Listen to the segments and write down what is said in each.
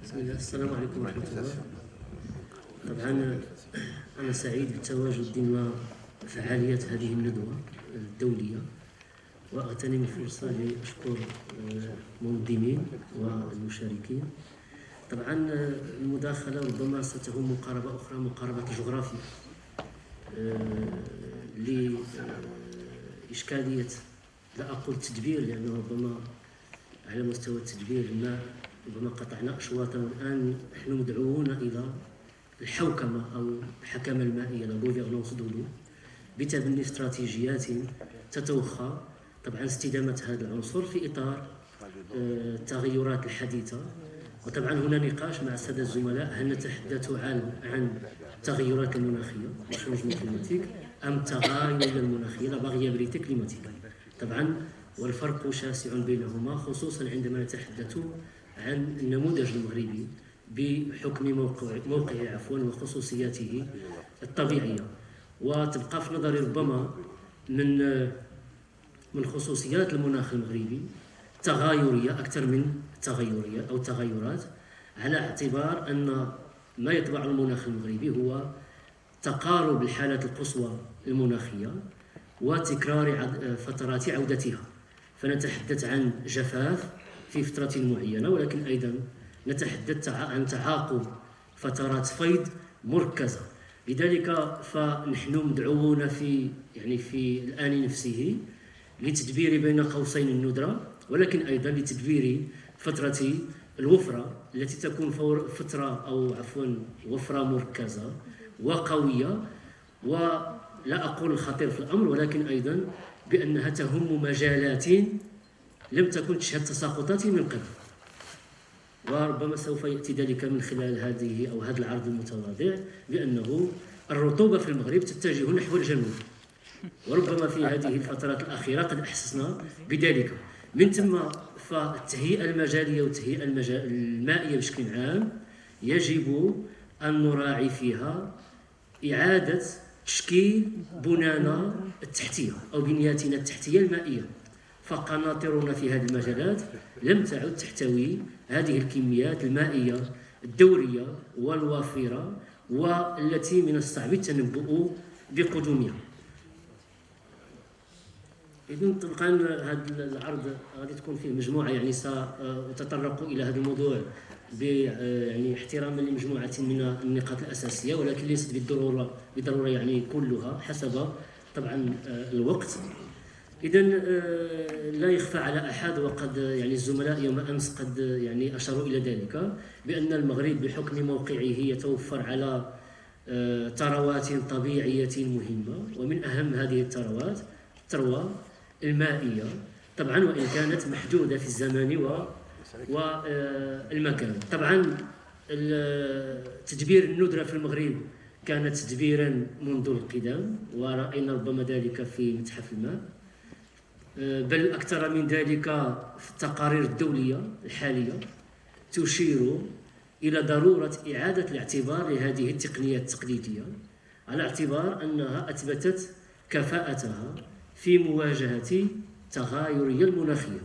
بسم الله. السلام عليكم ورحمة الله. طبعا أنا سعيد بالتواجد ضمن فعاليات هذه الندوة الدولية، وأغتنم الفرصة لأشكر المنظمين والمشاركين. طبعا المداخلة ربما ستهم مقاربة أخرى، مقاربة الجغرافيا لإشكالية، لا أقول تدبير لأنه ربما على مستوى التدبير ما ربما قطعنا أشواطا، والآن نحن مدعوون إلى الحوكمة أو الحكمة المائية، لا غوفيرنونس دو لو، بتبني استراتيجيات تتوخى طبعا استدامة هذا العنصر في إطار التغيرات الحديثة. وطبعا هنا نقاش مع السادة الزملاء، هل نتحدث عن التغيرات المناخية الشونجمون كليماتيك أم التغير المناخي لا فاريابيليتي كليماتيك. طبعا والفرق شاسع بينهما، خصوصا عندما نتحدث عن النموذج المغربي بحكم موقعه وخصوصياته الطبيعية. وتبقى في نظري ربما من خصوصيات المناخ المغربي تغايرية أكثر من تغيرية أو تغيرات، على اعتبار أن ما يطبع المناخ المغربي هو تقارب الحالات القصوى المناخية وتكرار فترات عودتها. فنتحدث عن جفاف في فترة معينة، ولكن أيضا نتحدث عن تعاقب فترات فيض مركزة. لذلك فنحن مدعوون في الآن نفسه لتدبير بين قوسين الندرة، ولكن أيضا لتدبير فترة الوفرة التي تكون وفرة مركزة وقوية، ولا أقول الخطير في الأمر، ولكن أيضا بأنها تهم مجالات لم تكن تشهد تساقطات من قبل. وربما سوف يأتي ذلك من خلال هذا العرض المتواضع، بأنه الرطوبة في المغرب تتجه نحو الجنوب، وربما في هذه الفترات الأخيرة قد أحسسنا بذلك. من ثم فالتهيئة المجالية والتهيئة المائية بشكل عام يجب أن نراعي فيها إعادة تشكيل بنانا التحتية أو بنياتنا التحتية المائية. فقناطرنا في هذه المجالات لم تعد تحتوي هذه الكميات المائية الدورية والوافرة، والتي من الصعب التنبؤ بقدومها. إذن طبقا هذا العرض غادي تكون فيه مجموعة، سأتطرق إلى هذا الموضوع احتراما لمجموعة من النقاط الأساسية، ولكن ليست بالضرورة كلها حسب طبعا الوقت. إذن لا يخفى على أحد، وقد الزملاء يوم أمس قد أشاروا إلى ذلك، بأن المغرب بحكم موقعه يتوفر على ثروات طبيعية مهمة، ومن أهم هذه الثروات الثروة المائية، طبعا وإن كانت محدودة في الزمان والمكان. طبعا تدبير الندرة في المغرب كانت تدبيرا منذ القدم، ورأينا ربما ذلك في متحف الماء، بل أكثر من ذلك في التقارير الدولية الحالية تشير إلى ضرورة إعادة الاعتبار لهذه التقنيات التقليدية، على اعتبار أنها أثبتت كفاءتها في مواجهة تغايرية المناخية.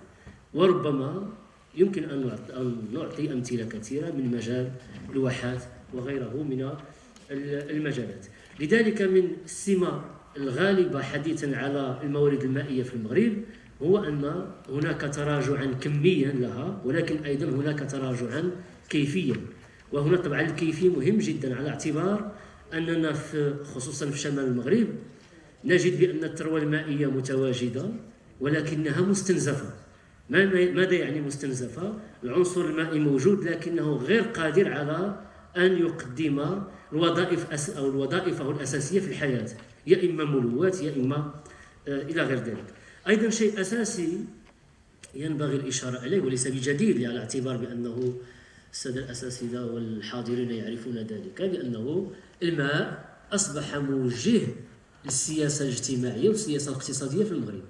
وربما يمكن أن نعطي أمثلة كثيرة من مجال الواحات وغيره من المجالات. لذلك من السمة الغالبة حديثا على الموارد المائية في المغرب هو أن هناك تراجعا كميا لها، ولكن أيضا هناك تراجعا كيفيا. وهنا طبعا الكيفي مهم جدا، على اعتبار أننا خصوصا في شمال المغرب نجد بأن الثروة المائية متواجدة ولكنها مستنزفة. ماذا يعني مستنزفة؟ العنصر المائي موجود لكنه غير قادر على أن يقدم الوظائف الأساسية في الحياة، يا إما ملوات يا إما إلى غير ذلك. أيضا شيء أساسي ينبغي الإشارة إليه وليس بجديد، على اعتبار بأنه السادة الأساتذة والحاضرين يعرفون ذلك، بأنه الماء أصبح موجه للسياسة الاجتماعية والسياسة الاقتصادية في المغرب،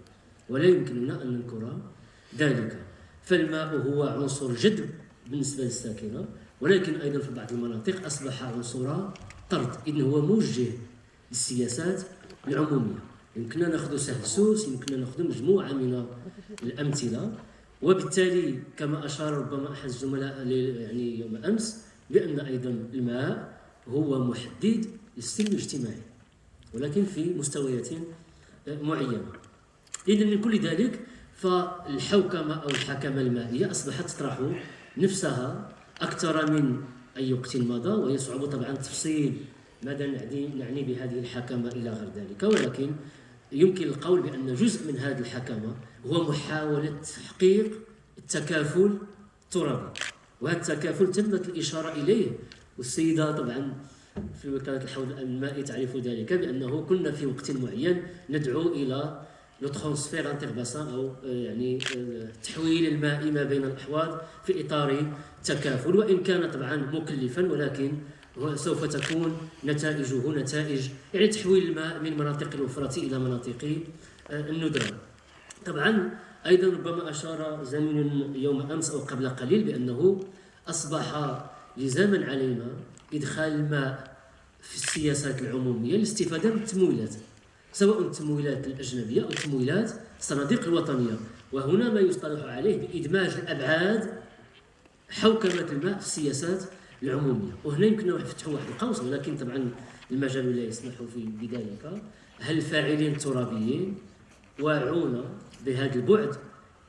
ولا يمكننا أن ننكر ذلك. فالماء هو عنصر جذب بالنسبة للساكنة، ولكن أيضا في بعض المناطق أصبح عنصر طرد، إذن هو موجه للسياسات العمومية. يمكننا نأخذ سهل سوس، يمكننا نأخذ مجموعة من الأمثلة. وبالتالي كما أشار ربما أحد الزملاء يعني يوم أمس بأن أيضا الماء هو محدد للسلم الاجتماعي، ولكن في مستويات معينة. إذن من كل ذلك فالحوكمة أو الحكمة المائية أصبحت تطرح نفسها أكثر من أي وقت مضى، ويصعب طبعا تفصيل ماذا نعني بهذه الحكمة إلى غير ذلك، ولكن يمكن القول بأن جزء من هذه الحكمة هو محاولة تحقيق التكافل الترابي، وهذا التكافل تمت الإشارة إليه، والسيدة طبعا في وكالة الحوض المائي تعرف ذلك، بأنه كنا في وقت معين ندعو إلى لو ترانسفير انترباسان أو يعني تحويل الماء ما بين الأحواض في إطار تكافل، وإن كان طبعا مكلفا، ولكن سوف تكون نتائجه نتائج يعني تحويل الماء من مناطق الوفرة إلى مناطق الندرة. طبعا أيضا ربما أشار زميل يوم أمس أو قبل قليل بأنه أصبح لزاما علينا إدخال الماء في السياسات العمومية للاستفادة من التمويلات، سواء التمويلات الأجنبية أو التمويلات الصناديق الوطنية، وهنا ما يصطلح عليه بإدماج الأبعاد حوكمة الماء في السياسات العمومية. وهنا يمكن نفتحوا واحد القوس، ولكن طبعا المجال لا يسمح في بذلك. هل الفاعلين الترابيين واعون بهذا البعد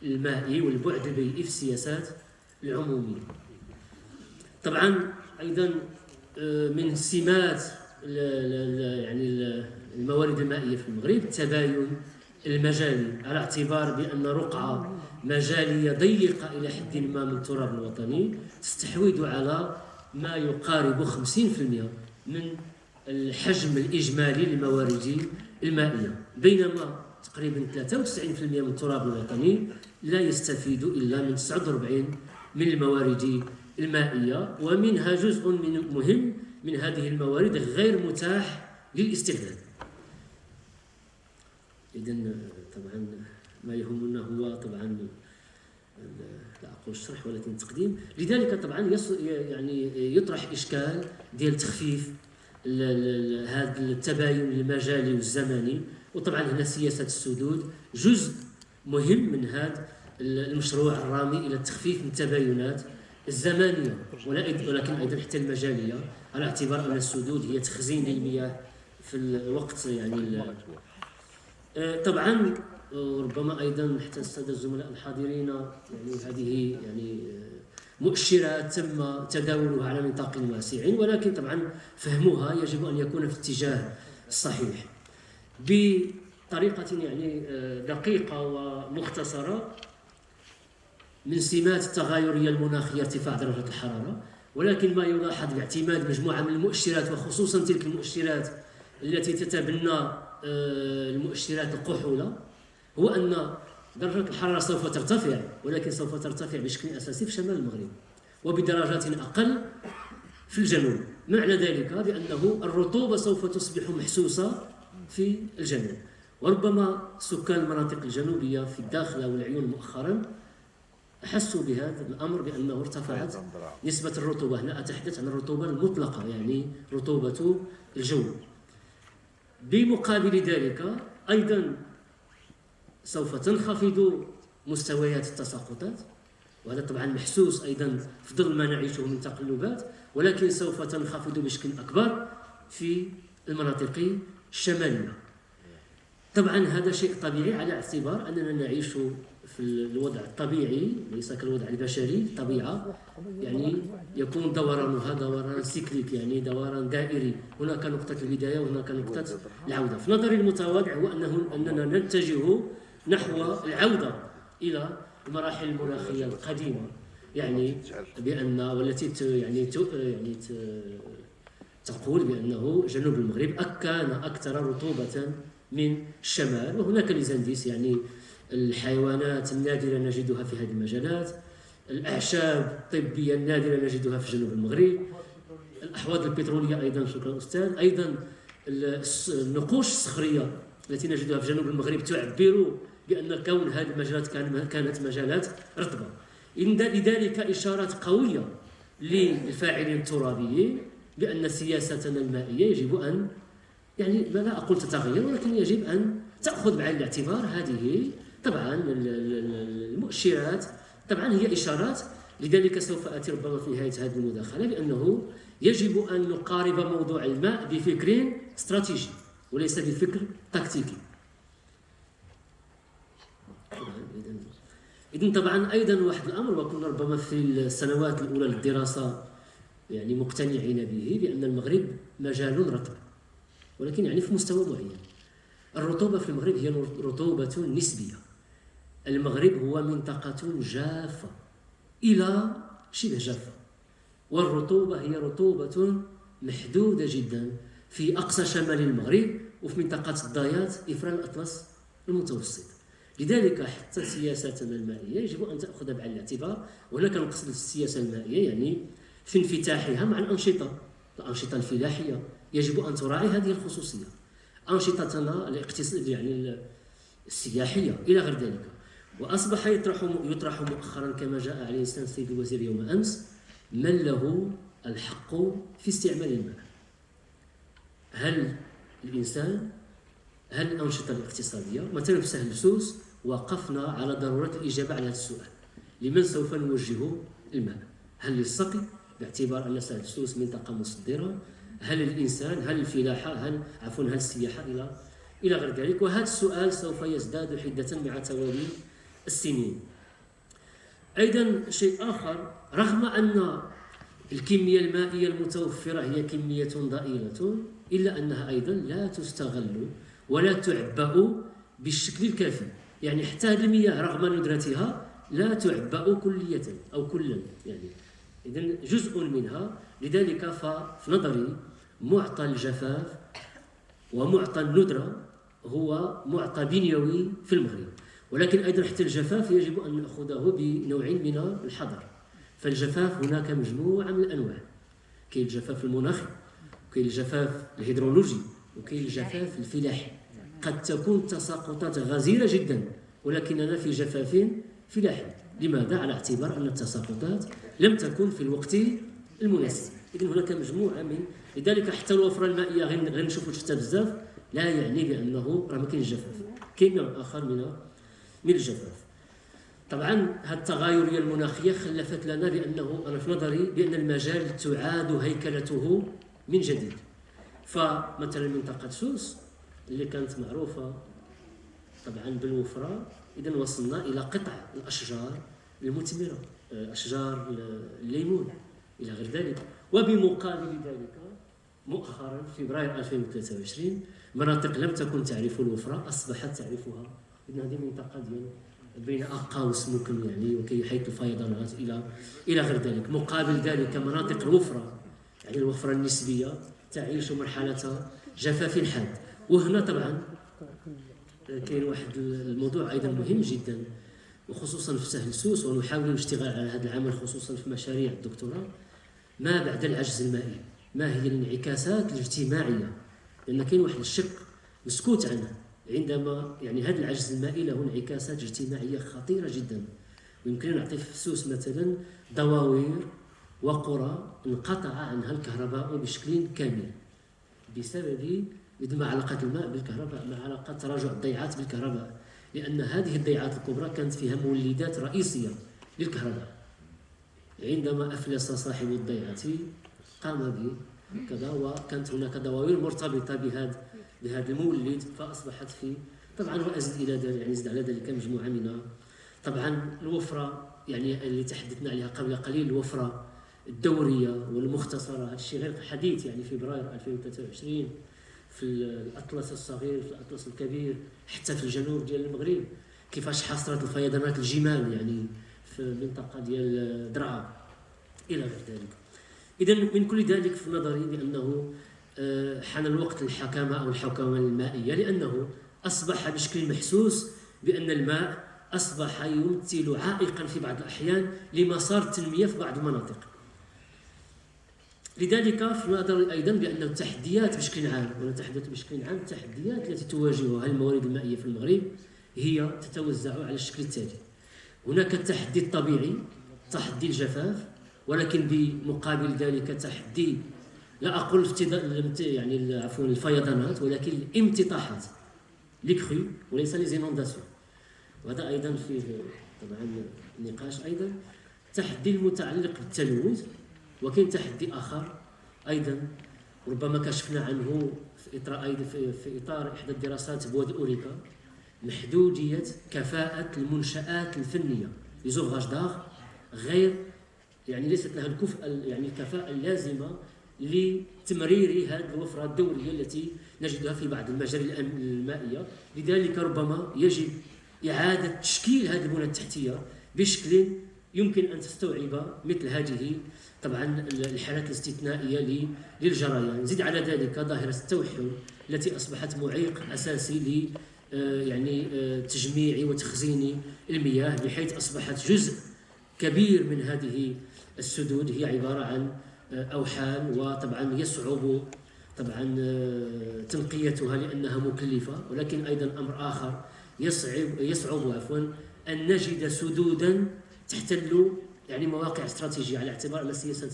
المائي والبعد البيئي في السياسات العمومية؟ طبعا أيضا من سمات يعني الموارد المائية في المغرب التباين المجالي، على اعتبار بأن رقعة مجالية ضيقة إلى حد ما من التراب الوطني تستحوذ على ما يقارب 50% من الحجم الإجمالي للموارد المائية، بينما تقريبا 93% من التراب الوطني لا يستفيد إلا من 49 من الموارد المائية، ومنها جزء مهم من هذه الموارد غير متاح للاستغلال. إذن طبعا ما يهمنا هو طبعا لا أقول الشرح ولكن التقديم. لذلك طبعا يعني يطرح إشكال ديال تخفيف هذا التباين المجالي والزمني، وطبعا هنا سياسة السدود جزء مهم من هذا المشروع الرامي إلى التخفيف من التباينات الزمانية ولكن أيضا حتى المجالية، على اعتبار أن السدود هي تخزين للمياه في الوقت يعني طبعا ربما أيضا حتى السادة الزملاء الحاضرين يعني هذه يعني مؤشرات تم تداولها على نطاق واسع، ولكن طبعا فهمها يجب أن يكون في الاتجاه الصحيح بطريقة يعني دقيقة ومختصرة. من سمات التغيرية المناخية ارتفاع درجة الحرارة، ولكن ما يلاحظ باعتماد مجموعة من المؤشرات وخصوصا تلك المؤشرات التي تتبنى المؤشرات القحولة هو أن درجة الحرارة سوف ترتفع، ولكن سوف ترتفع بشكل أساسي في شمال المغرب وبدرجات أقل في الجنوب. معنى ذلك بأنه الرطوبة سوف تصبح محسوسة في الجنوب، وربما سكان المناطق الجنوبية في الداخل والعيون مؤخرا أحسوا بهذا الأمر بأنه ارتفعت نسبة الرطوبة. هنا أتحدث عن الرطوبة المطلقة يعني رطوبة الجو. بمقابل ذلك أيضا سوف تنخفض مستويات التساقطات، وهذا طبعا محسوس أيضا في ظل ما نعيشه من تقلبات، ولكن سوف تنخفض بشكل أكبر في المناطق الشمالية. طبعا هذا شيء طبيعي على اعتبار أننا نعيش في الوضع الطبيعي ليس كالوضع البشري. الطبيعة يعني يكون دورانها دوران سيكليك يعني دوران دائري، هناك نقطة البداية وهناك نقطة العودة. في نظري المتواضع هو أننا نتجه نحو العودة إلى المراحل المناخية القديمة، يعني بأن والتي يعني تقول بأنه جنوب المغرب كان أكثر رطوبة من الشمال، وهناك ليزانديس يعني الحيوانات النادرة نجدها في هذه المجالات، الأعشاب الطبية النادرة نجدها في جنوب المغرب، الأحواض البترولية أيضا شكرا أستاذ، أيضا النقوش الصخرية التي نجدها في جنوب المغرب تعبر بأن كون هذه المجالات كانت مجالات رطبة. لذلك إشارات قوية للفاعلين الترابيين بأن سياستنا المائية يجب أن يعني لا أقول تتغير، ولكن يجب أن تأخذ بعين الاعتبار هذه طبعا المؤشرات طبعا هي إشارات، لذلك سوف آتي ربما في نهاية هذه المداخلة بأنه يجب أن نقارب موضوع الماء بفكر استراتيجي وليس بفكر تكتيكي. إذن طبعا أيضا واحد الأمر، وكنا ربما في السنوات الأولى للدراسة يعني مقتنعين به، بأن المغرب مجال رطب، ولكن يعني في مستوى معين. الرطوبة في المغرب هي رطوبة نسبية. المغرب هو منطقة جافة إلى شبه جافة، والرطوبة هي رطوبة محدودة جدا في أقصى شمال المغرب وفي منطقة الضيات إفران الأطلس المتوسط. لذلك حتى سياساتنا المائية يجب أن تأخذ بعين الاعتبار، وهنا كنقصد السياسة المائية يعني في انفتاحها مع الأنشطة الفلاحية، يجب أن تراعي هذه الخصوصية. أنشطتنا الاقتصاد يعني السياحية إلى غير ذلك. وأصبح يطرح مؤخرا كما جاء عليه لسان السيد الوزير يوم أمس، من له الحق في استعمال الماء؟ هل الإنسان؟ هل الأنشطة الاقتصادية؟ مثلا في سهل سوس وقفنا على ضرورة الإجابة على هذا السؤال: لمن سوف نوجه الماء؟ هل للسقي باعتبار أن سهل سوس منطقة مصدرة؟ هل للإنسان؟ هل الفلاحة؟ هل السياحة إلى غير ذلك؟ وهذا السؤال سوف يزداد حدة مع توالي السنين. أيضا شيء آخر، رغم أن الكمية المائية المتوفرة هي كمية ضئيلة، إلا أنها أيضا لا تستغل ولا تعبأ بالشكل الكافي. يعني حتى هذه المياه رغم ندرتها لا تعبأ كلية أو كلا، يعني إذن جزء منها. لذلك ففي نظري معطى الجفاف ومعطى الندرة هو معطى بنيوي في المغرب، ولكن أيضا حتى الجفاف يجب أن نأخذه بنوع من الحذر. فالجفاف هناك مجموعة من الأنواع، كاين الجفاف المناخي، وكاين الجفاف الهيدرولوجي، وكاين الجفاف الفلاحي. قد تكون تساقطات غزيرة جدا ولكننا في جفاف فلاحي. لماذا؟ على اعتبار أن التساقطات لم تكن في الوقت المناسب. إذن هناك مجموعة من، لذلك حتى الوفرة المائية غير نشوفوا شتى بزاف لا يعني بأنه راه ما كاينش الجفاف، كاين نوع آخر من الجفاف. طبعا هذه التغايرية المناخية خلفت لنا بأنه أنا في نظري بأن المجال تعاد هيكلته من جديد. فمثلا منطقة سوس اللي كانت معروفة طبعا بالوفرة، إذا وصلنا إلى قطع الأشجار المثمرة، أشجار الليمون إلى غير ذلك. وبمقابل ذلك مؤخرا في فبراير 2023 مناطق لم تكن تعرف الوفرة أصبحت تعرفها. إذن هذه منطقة ديال بين أقاوس ممكن يعني وكي حيث الفيضانات إلى غير ذلك. مقابل ذلك مناطق الوفرة يعني الوفرة النسبية تعيش مرحلة جفاف حاد. وهنا طبعا كاين واحد الموضوع أيضا مهم جدا، وخصوصا في سهل سوس، ونحاول الاشتغال على هذا العمل خصوصا في مشاريع الدكتوراه. ما بعد العجز المائي؟ ما هي الانعكاسات الاجتماعية؟ لأن كاين واحد الشق مسكوت عنه عندما يعني هذا العجز المائي له انعكاسات اجتماعية خطيرة جدا. ويمكن نعطي في سوس مثلا دواوير وقرى انقطع عنها الكهرباء بشكل كامل بسبب مع علاقة الماء بالكهرباء، مع علاقة تراجع الضيعات بالكهرباء، لأن هذه الضيعات الكبرى كانت فيها مولدات رئيسية للكهرباء. عندما أفلس صاحب الضيعة قام بكذا، وكانت هناك دواوير مرتبطة بهذا المولد، فأصبحت في طبعا. وأزد إلى ذلك يعني زد على ذلك مجموعة من طبعا الوفرة يعني اللي تحدثنا عليها قبل قليل، الوفرة الدورية والمختصرة. هذا الشيء غير حديث يعني في فبراير 2023 في الأطلس الصغير، في الأطلس الكبير، حتى في الجنوب ديال المغرب كيفاش حصلت الفيضانات الجمال يعني في المنطقة ديال درعا إلى غير ذلك. إذن من كل ذلك في نظري بأنه حان الوقت للحكامة أو الحوكمة المائية، لأنه أصبح بشكل محسوس بأن الماء أصبح يمثل عائقا في بعض الأحيان لمسار التنمية في بعض المناطق. لذلك في نظري أيضا بأن التحديات بشكل عام، ونتحدث بشكل عام، التحديات التي تواجهها الموارد المائية في المغرب هي تتوزع على الشكل التالي: هناك التحدي الطبيعي، تحدي الجفاف، ولكن بمقابل ذلك تحدي لا أقول يعني الفيضانات، ولكن الامتطاحات ليكخي وليس لي زينونداسيون. وهذا أيضا فيه طبعا نقاش أيضا تحدي المتعلق بالتلوث. وكاين تحدي آخر أيضا ربما كشفنا عنه في إطار أيضا في إطار إحدى الدراسات بواد أوريكا، محدودية كفاءة المنشآت الفنية لزوفغاج داغ، غير يعني ليست لها يعني الكفاءة اللازمة لتمرير هذه الوفرة الدورية التي نجدها في بعض المجاري المائية. لذلك ربما يجب إعادة تشكيل هذه البنى التحتية بشكل يمكن أن تستوعب مثل هذه طبعا الحالات الاستثنائية للجريان. نزيد على ذلك ظاهرة التوحل التي أصبحت معيق أساسي ل يعني تجميع وتخزين المياه، بحيث أصبحت جزء كبير من هذه السدود هي عبارة عن أوحال، وطبعا يصعب طبعا تنقيتها لأنها مكلفة. ولكن أيضا أمر آخر يصعب أن نجد سدودا تحتل يعني مواقع استراتيجية، على اعتبار أن سياسة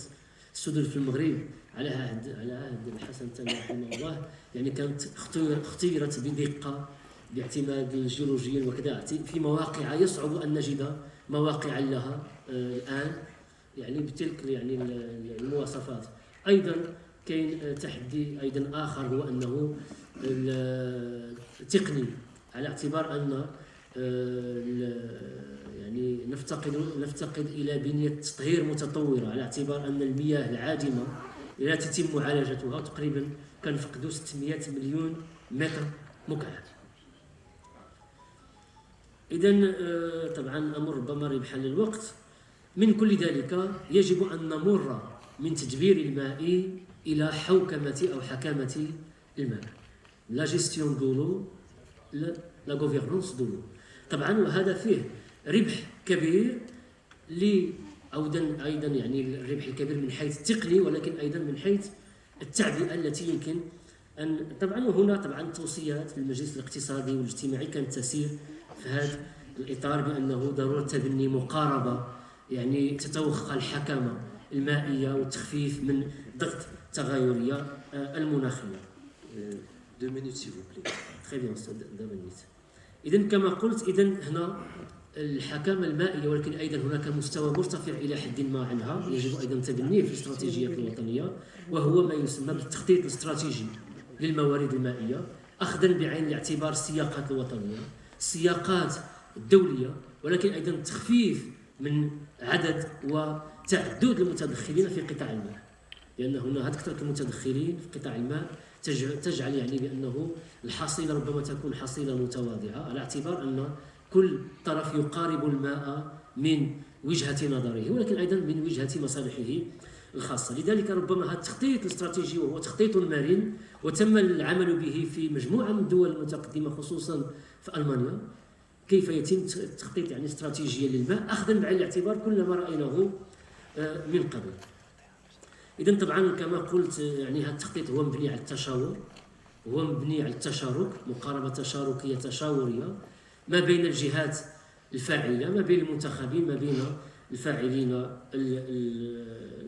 السدود في المغرب على عهد الحسن الثاني رحمه الله يعني كانت اختيرت بدقة باعتماد الجيولوجيا وكذا في مواقع يصعب أن نجد مواقع لها الآن يعني بتلك يعني المواصفات. أيضا كاين تحدي أيضا آخر هو أنه التقني، على اعتبار أن يعني نفتقد إلى بنية تطهير متطورة، على اعتبار أن المياه العادمة لا تتم معالجتها، تقريبا كنفقدوا 600 مليون متر مكعب. إذن طبعا أمر ربما ربحا للوقت. من كل ذلك يجب أن نمر من تدبير الماء إلى حوكمة أو حكامة الماء، لا جيستيون دولو، لا غوفيرنونس دولو. طبعا وهذا فيه ربح كبير أيضا يعني الربح الكبير من حيث التقني، ولكن أيضا من حيث التعبئة التي يمكن أن طبعا. وهنا طبعا توصيات للمجلس الاقتصادي والاجتماعي كانت تسير في هذا الإطار بأنه ضرورة تبني مقاربة يعني تتوخى الحكامة المائية والتخفيف من ضغط التغيرية المناخية. 2 minutes s'il vous plaît. Très bien, 2 minutes. إذن كما قلت، إذن هنا الحكامة المائية، ولكن أيضا هناك مستوى مرتفع إلى حد ما عنها يجب أيضا تبنيه في الاستراتيجيات الوطنية، وهو ما يسمى بالتخطيط الاستراتيجي للموارد المائية، أخذا بعين الاعتبار السياقات الوطنية، السياقات الدولية، ولكن أيضا التخفيف من عدد وتعدد المتدخلين في قطاع الماء، لأن هنا كثرة المتدخلين في قطاع الماء تجعل يعني بأنه الحصيلة ربما تكون حصيلة متواضعة، على اعتبار أن كل طرف يقارب الماء من وجهة نظره، ولكن أيضا من وجهة مصالحه الخاصة. لذلك ربما هذا التخطيط الاستراتيجي وهو تخطيط مرن وتم العمل به في مجموعة من الدول المتقدمة خصوصا في ألمانيا، كيف يتم التخطيط يعني استراتيجيا للماء أخذا بعين الاعتبار كل ما رأيناه من قبل. إذن طبعا كما قلت يعني هذا التخطيط هو مبني على التشاور، هو مبني على التشارك، مقاربة تشاركية تشاورية ما بين الجهات الفاعلة، ما بين المنتخبين، ما بين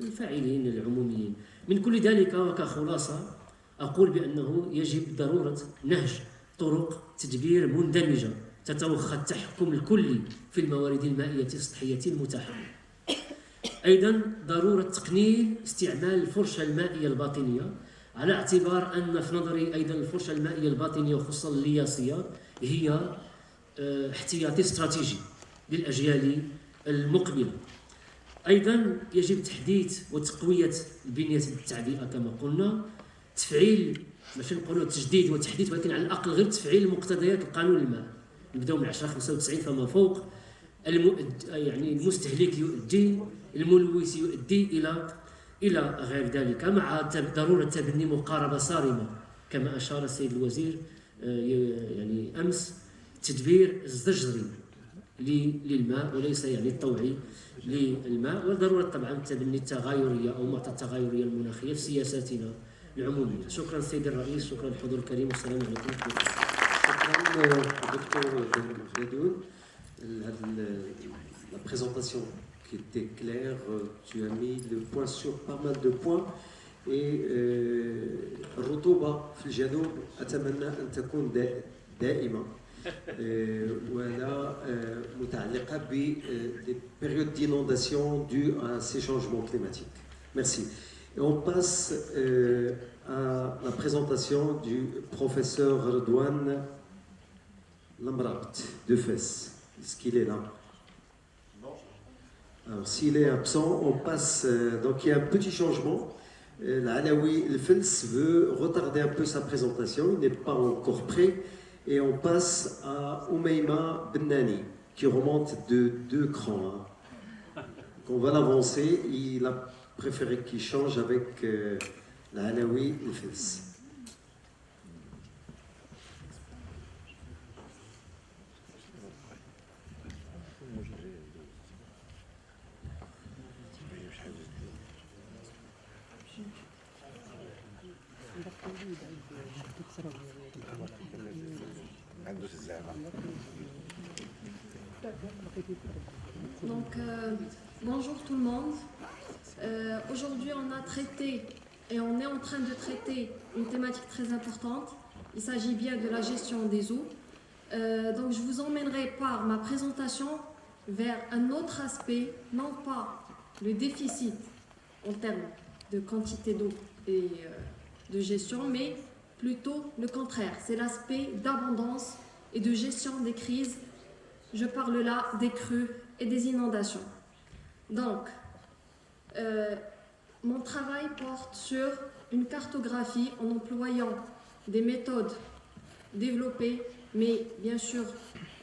الفاعلين العموميين. من كل ذلك وكخلاصة أقول بأنه يجب ضرورة نهج طرق تدبير مندمجة تتوخى التحكم الكلي في الموارد المائية السطحية المتاحة. أيضا ضرورة تقنين استعمال الفرشة المائية الباطنية، على اعتبار أن في نظري أيضا الفرشة المائية الباطنية وخصوصا اللياسية هي احتياطي استراتيجي للأجيال المقبلة. أيضا يجب تحديث وتقوية بنية التعبئة كما قلنا، تفعيل ماشي نقولوا تجديد وتحديث، ولكن على الأقل غير تفعيل مقتضيات القانون الماء، نبداو من 1095 فما فوق. يعني المستهلك يؤدي، الملوث يؤدي إلى غير ذلك، مع ضرورة تبني مقاربة صارمة كما أشار السيد الوزير يعني أمس، تدبير الزجري للماء وليس يعني الطوعي للماء، وضرورة طبعا تبني التغايرية أو معطى التغايرية المناخية في سياساتنا العمومية. شكرا سيد الرئيس، شكرا الحضور الكريم، والسلام عليكم. شكرا دكتور بدون. La présentation qui était claire, tu as mis le point sur pas mal de points. الرطوبة في الجنوب أتمنى أن تكون دائمة، ولا متعلقة des périodes d'inondation dues à ces changements climatiques. Merci. Et on passe à la présentation du professeur Redouane Lamrabt de Fès. Est-ce qu'il est là? Non. Alors s'il est absent, on passe. Donc il y a un petit changement. L'Alaoui El-Fels veut retarder un peu sa présentation, il n'est pas encore prêt. Et on passe à Oumeima Bennani, qui remonte de 2 crans. On va l'avancer, il a préféré qu'il change avec l'Alaoui El-Fels. Donc, bonjour tout le monde. Aujourd'hui, on a traité et on est en train de traiter une thématique très importante. Il s'agit bien de la gestion des eaux. Donc, je vous emmènerai par ma présentation vers un autre aspect, non pas le déficit en termes de quantité d'eau et de gestion, mais plutôt le contraire. C'est l'aspect d'abondance et de gestion des crises. Je parle là des crues et des inondations. Donc, mon travail porte sur une cartographie en employant des méthodes développées, mais bien sûr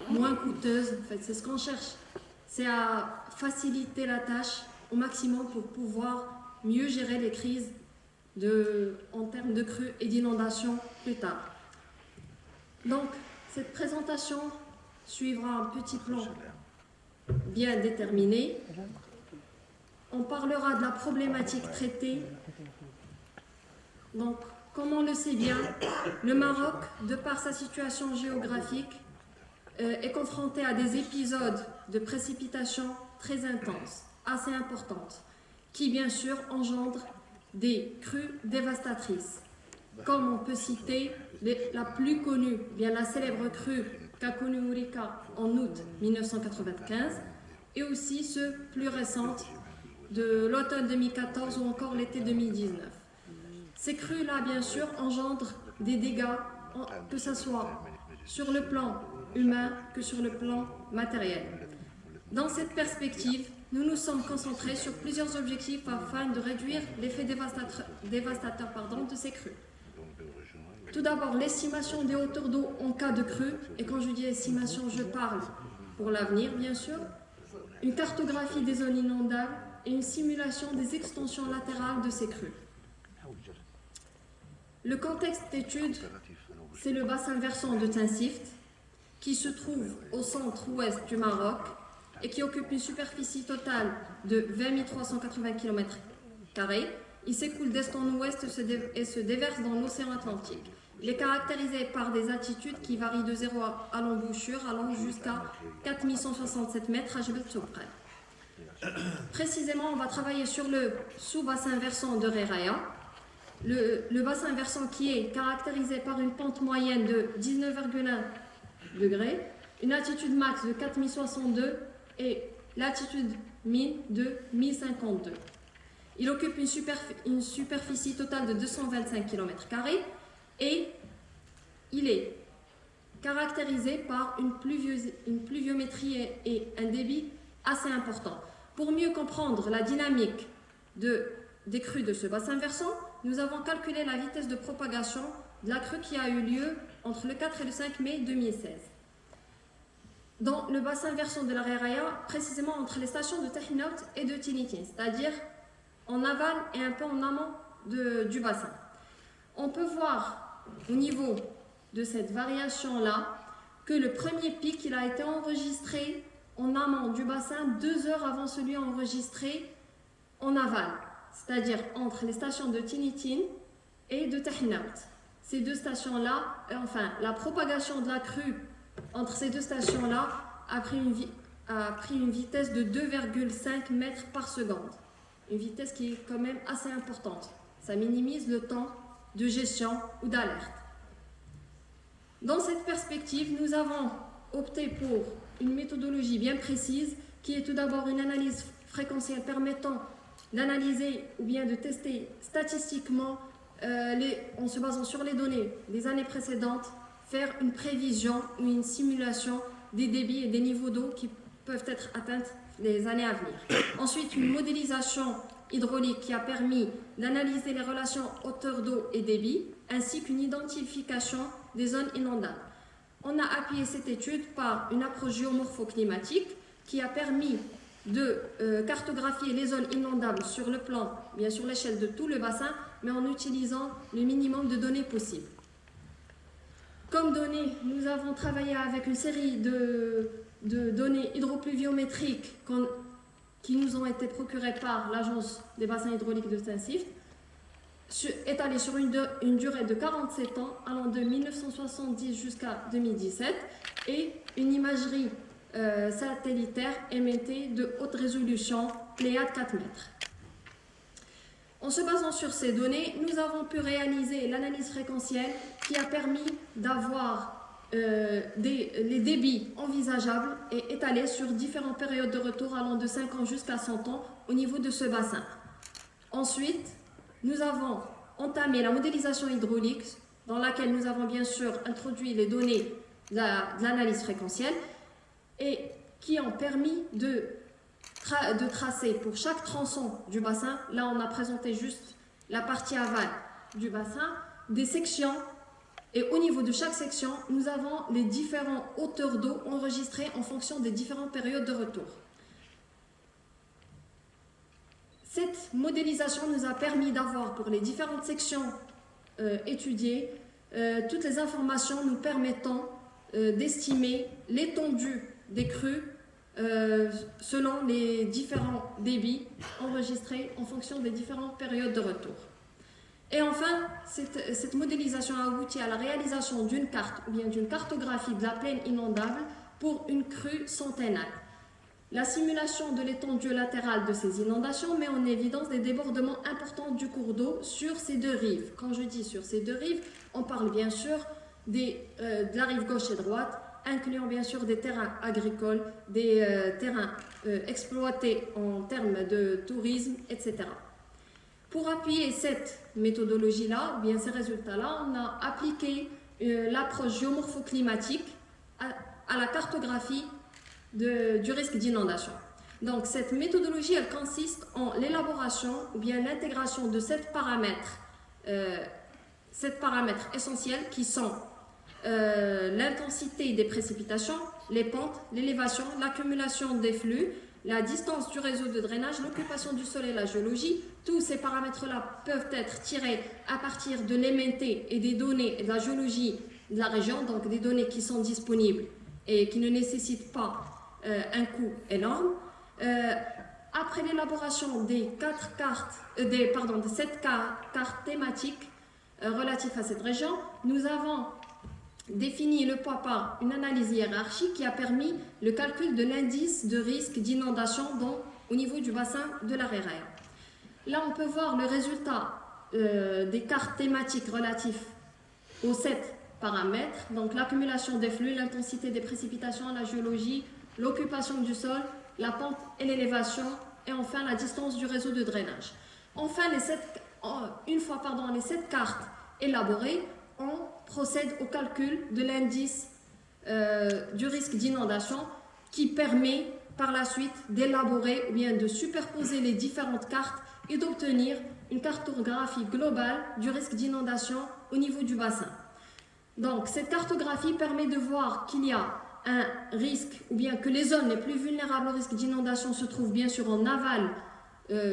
moins coûteuses. En fait, c'est ce qu'on cherche, c'est à faciliter la tâche au maximum pour pouvoir mieux gérer les crises en termes de crues et d'inondations plus tard. Donc, cette présentation suivra un petit plan bien déterminé. On parlera de la problématique traitée. Donc, comme on le sait bien, le Maroc, de par sa situation géographique, est confronté à des épisodes de précipitations très intenses, assez importantes, qui bien sûr engendrent des crues dévastatrices. Comme on peut citer la plus connue, bien la célèbre crue qu'a connue Ourika en août 1995, et aussi ceux plus récentes de l'automne 2014 ou encore l'été 2019. Ces crues-là, bien sûr, engendrent des dégâts, que ce soit sur le plan humain que sur le plan matériel. Dans cette perspective, nous nous sommes concentrés sur plusieurs objectifs afin de réduire l'effet dévastateur de ces crues. Tout d'abord, l'estimation des hauteurs d'eau en cas de crue, et quand je dis estimation, je parle pour l'avenir, bien sûr, une cartographie des zones inondables et une simulation des extensions latérales de ces crues. Le contexte d'étude, c'est le bassin versant de Tinsift, qui se trouve au centre-ouest du Maroc et qui occupe une superficie totale de 20 380 km². Il s'écoule d'est en ouest et se déverse dans l'océan Atlantique. Il est caractérisé par des altitudes qui varient de 0 à l'embouchure, allant jusqu'à 4167 mètres à Jebel Toubkal. Précisément, on va travailler sur le sous-bassin versant de Reraya, le bassin versant qui est caractérisé par une pente moyenne de 19,1 degrés, une altitude max de 4062 et l'altitude mine de 1052. Il occupe une superficie totale de 225 km² et il est caractérisé par une pluviométrie et un débit assez important. Pour mieux comprendre la dynamique des crues de ce bassin versant, nous avons calculé la vitesse de propagation de la crue qui a eu lieu entre le 4 et le 5 mai 2016. Dans le bassin versant de la Reraya, précisément entre les stations de Tahinout et de Tinitin, c'est-à-dire en aval et un peu en amont du bassin. On peut voir au niveau de cette variation-là que le premier pic il a été enregistré en amont du bassin 2 heures avant celui enregistré en aval, c'est-à-dire entre les stations de Tinitin et de Tahinout. Ces deux stations-là, enfin la propagation de la crue entre ces deux stations-là a pris une vitesse de 2,5 mètres par seconde. Une vitesse qui est quand même assez importante. Ça minimise le temps de gestion ou d'alerte. Dans cette perspective, nous avons opté pour une méthodologie bien précise qui est tout d'abord une analyse fréquentielle permettant d'analyser ou bien de tester statistiquement en se basant sur les données des années précédentes, faire une prévision ou une simulation des débits et des niveaux d'eau qui peuvent être atteints les années à venir. Ensuite, une modélisation hydraulique qui a permis d'analyser les relations hauteur d'eau et débit, ainsi qu'une identification des zones inondables. On a appuyé cette étude par une approche géomorphoclimatique qui a permis de cartographier les zones inondables sur le plan, bien sûr l'échelle de tout le bassin, mais en utilisant le minimum de données possibles. Comme données, nous avons travaillé avec une série de données hydropluviométriques qui nous ont été procurées par l'Agence des bassins hydrauliques de Saint-Sift, étalées sur une durée de 47 ans, allant de 1970 jusqu'à 2017, et une imagerie satellitaire émettée de haute résolution, Pléiade 4 mètres. En se basant sur ces données, nous avons pu réaliser l'analyse fréquentielle qui a permis d'avoir les débits envisageables et étalés sur différentes périodes de retour allant de 5 ans jusqu'à 100 ans au niveau de ce bassin. Ensuite, nous avons entamé la modélisation hydraulique dans laquelle nous avons bien sûr introduit les données de l'analyse fréquentielle et qui ont permis de tracer pour chaque tronçon du bassin, là on a présenté juste la partie aval du bassin, des sections, et au niveau de chaque section, nous avons les différentes hauteurs d'eau enregistrées en fonction des différentes périodes de retour. Cette modélisation nous a permis d'avoir pour les différentes sections étudiées toutes les informations nous permettant d'estimer l'étendue des crues selon les différents débits enregistrés en fonction des différentes périodes de retour. Et enfin, cette modélisation a abouti à la réalisation d'une carte ou bien d'une cartographie de la plaine inondable pour une crue centennale. La simulation de l'étendue latérale de ces inondations met en évidence des débordements importants du cours d'eau sur ces deux rives. Quand je dis sur ces deux rives, on parle bien sûr de la rive gauche et droite, incluant bien sûr des terrains agricoles, des terrains exploités en termes de tourisme, etc. Pour appuyer cette méthodologie-là, ou bien ces résultats-là, on a appliqué l'approche géomorphoclimatique à la cartographie du risque d'inondation. Donc cette méthodologie, elle consiste en l'élaboration ou bien l'intégration de 7 paramètres essentiels qui sont l'intensité des précipitations, les pentes, l'élévation, l'accumulation des flux, la distance du réseau de drainage, l'occupation du sol et la géologie. Tous ces paramètres-là peuvent être tirés à partir de l'EMT et des données de la géologie de la région, donc des données qui sont disponibles et qui ne nécessitent pas un coût énorme. Après l'élaboration des 7 cartes thématiques relatives à cette région, nous avons défini le poids par une analyse hiérarchique qui a permis le calcul de l'indice de risque d'inondation au niveau du bassin de la Réraya. Là, on peut voir le résultat des cartes thématiques relatives aux 7 paramètres, donc l'accumulation des flux, l'intensité des précipitations, la géologie, l'occupation du sol, la pente et l'élévation, et enfin la distance du réseau de drainage. Enfin, une fois les 7 cartes élaborées, on procède au calcul de l'indice du risque d'inondation qui permet par la suite d'élaborer ou bien de superposer les différentes cartes et d'obtenir une cartographie globale du risque d'inondation au niveau du bassin. Donc cette cartographie permet de voir qu'il y a un risque ou bien que les zones les plus vulnérables au risque d'inondation se trouvent bien sûr en aval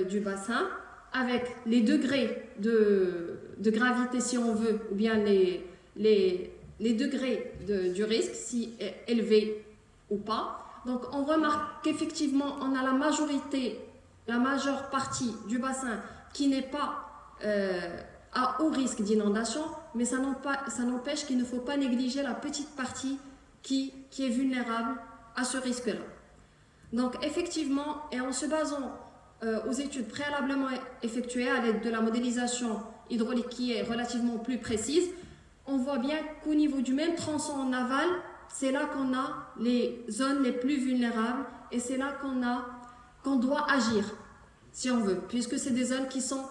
du bassin, avec les degrés de gravité si on veut, ou bien les degrés du risque, si élevé ou pas. Donc on remarque qu'effectivement on a la majeure partie du bassin qui n'est pas à haut risque d'inondation, mais ça n'empêche qu'il ne faut pas négliger la petite partie qui est vulnérable à ce risque-là. Donc effectivement, et en se basant aux études préalablement effectuées à l'aide de la modélisation hydraulique qui est relativement plus précise, on voit bien qu'au niveau du même tronçon en aval, c'est là qu'on a les zones les plus vulnérables et c'est là qu'on doit agir, si on veut, puisque c'est des zones qui sont